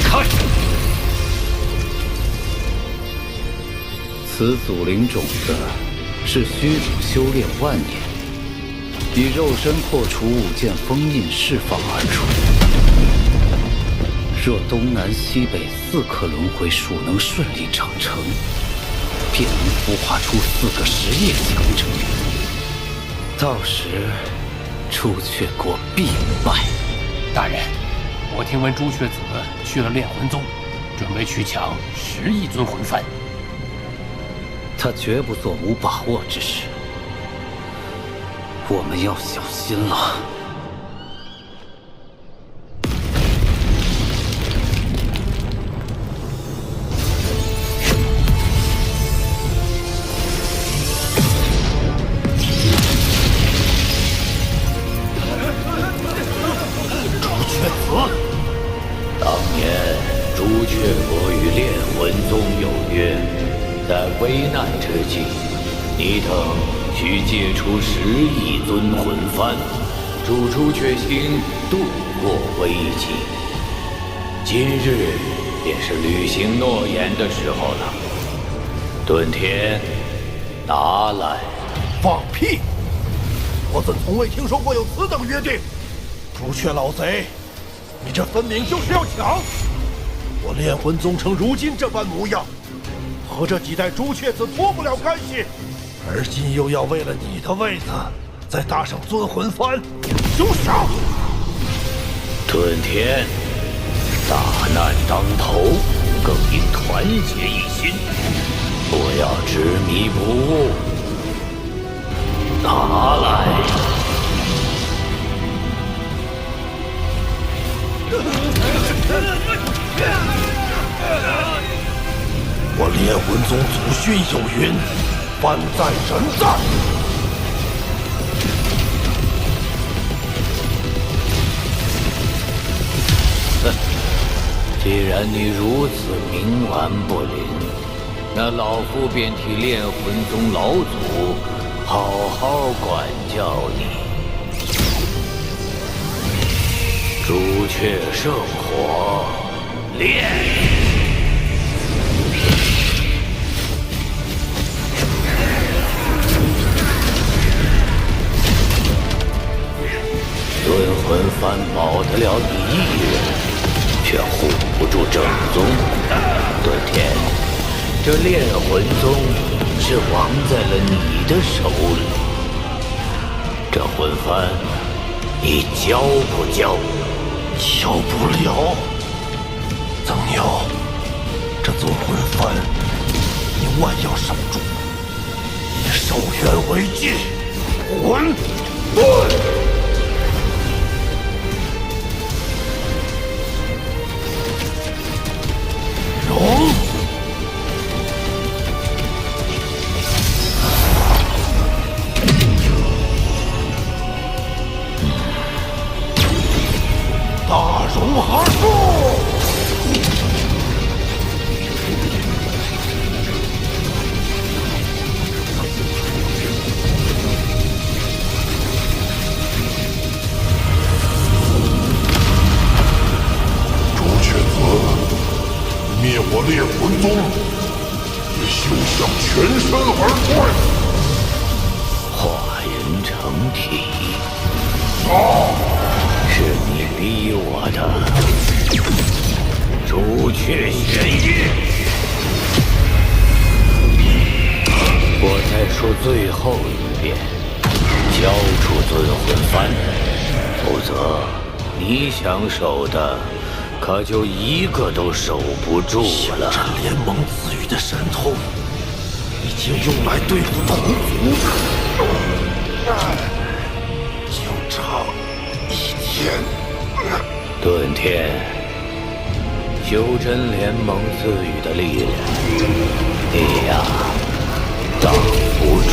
开始！此祖灵种子是虚主修炼万年，以肉身破除5件封印释放而出。若东南西北4颗轮回术能顺利长成，便能孵化出4个实业强者。到时，朱雀国必败。大人，我听闻朱雀子去了炼魂宗，准备去抢10亿尊魂幡。他绝不做无把握之事，我们要小心了。危难之际，你等需借出10亿尊魂幡，助朱雀星度过危机。今日便是履行诺言的时候了。遁天，拿来！放屁！我怎从未听说过有此等约定？朱雀老贼，你这分明就是要抢！我炼魂宗成如今这般模样，和这几代朱雀子脱不了干系，而今又要为了你的位子，再搭上尊魂幡，休想！遁天，大难当头，更应团结一心，不要执迷不悟。拿来！我炼魂宗祖训有云：幡在人在。既然你如此冥顽不灵，那老夫便替炼魂宗老祖好好管教你。朱雀圣火，炼！尊魂幡保得了你一人，却护不住正宗。顿天，这炼魂宗是亡在了你的手里。这魂幡，你交不交？交不了。曾牛，这尊魂幡，你万要守住，以寿元为据，混沌！容！大融合术！朱雀子，灭我烈魂宗，也休想全身而退！化人成体，杀！是你逼我的，朱雀玄印。我再说最后一遍，交出尊魂幡，否则你想守的可就一个都守不住了。这联盟赐予的神通，已经用来对付同族，就差一天。顿天，修真联盟赐予的力量，你呀，挡不住。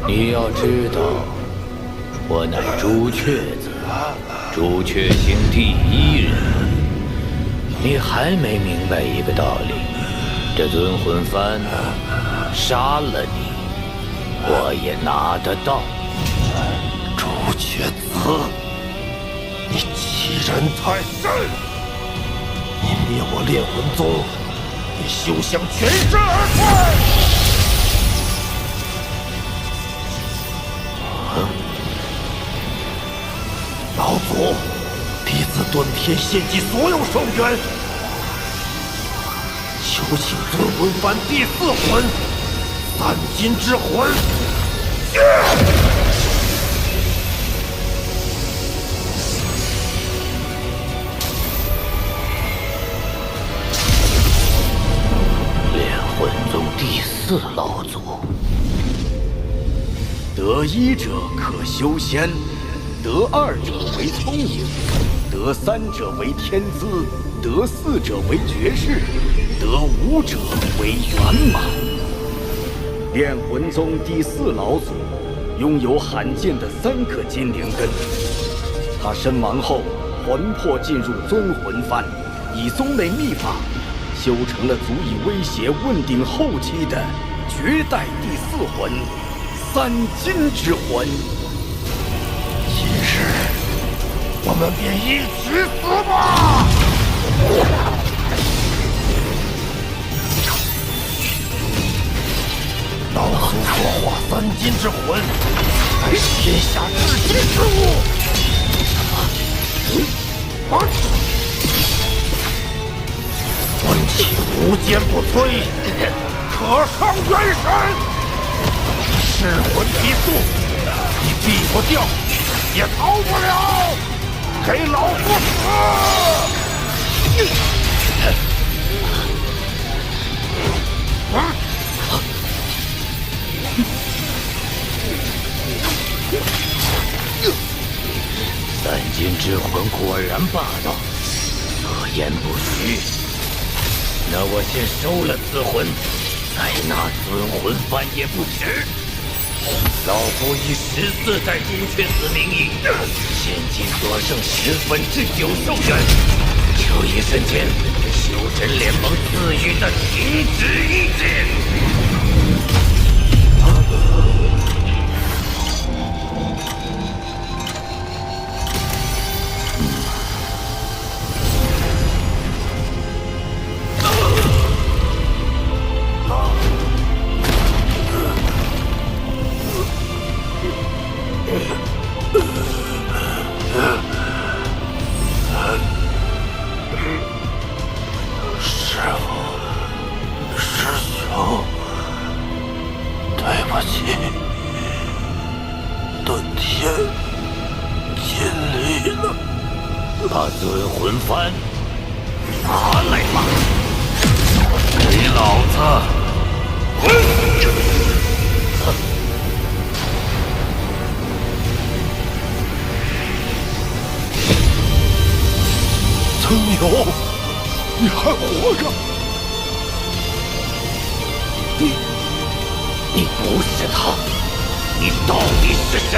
你要知道，我乃朱雀子，朱雀星第1人。你还没明白一个道理，这尊魂幡杀了你，我也拿得到。朱雀子，你欺人太甚！你灭我炼魂宗，也休想全身而退！老祖，弟子顿天献祭所有寿元，求请尊魂幡第4魂三金之魂。炼魂宗第4老祖，得1者可修仙，得2者为聪颖，得3者为天资，得4者为绝世，得5者为圆满。炼魂宗第4老祖拥有罕见的3颗金灵根，他身亡后魂魄进入尊魂幡，以宗内秘法修成了足以威胁问鼎后期的绝代第4魂三金之魂。今日我们便一起死吧！老祖所化三金之魂，乃是天下至金之物。魂无坚不摧，可上元神。噬魂提速，你避不掉，也逃不了，给老夫死！三金之魂果然霸道，所言不虚。那我先收了此魂，再拿尊魂幡也不迟。老夫以14代朱雀子名义，现今所剩9/10寿元，求一瞬间，修真联盟赐予的停止意志。把尊魂幡拿来吧，给老子！曾牛，你还活着？你不是他，你到底是谁？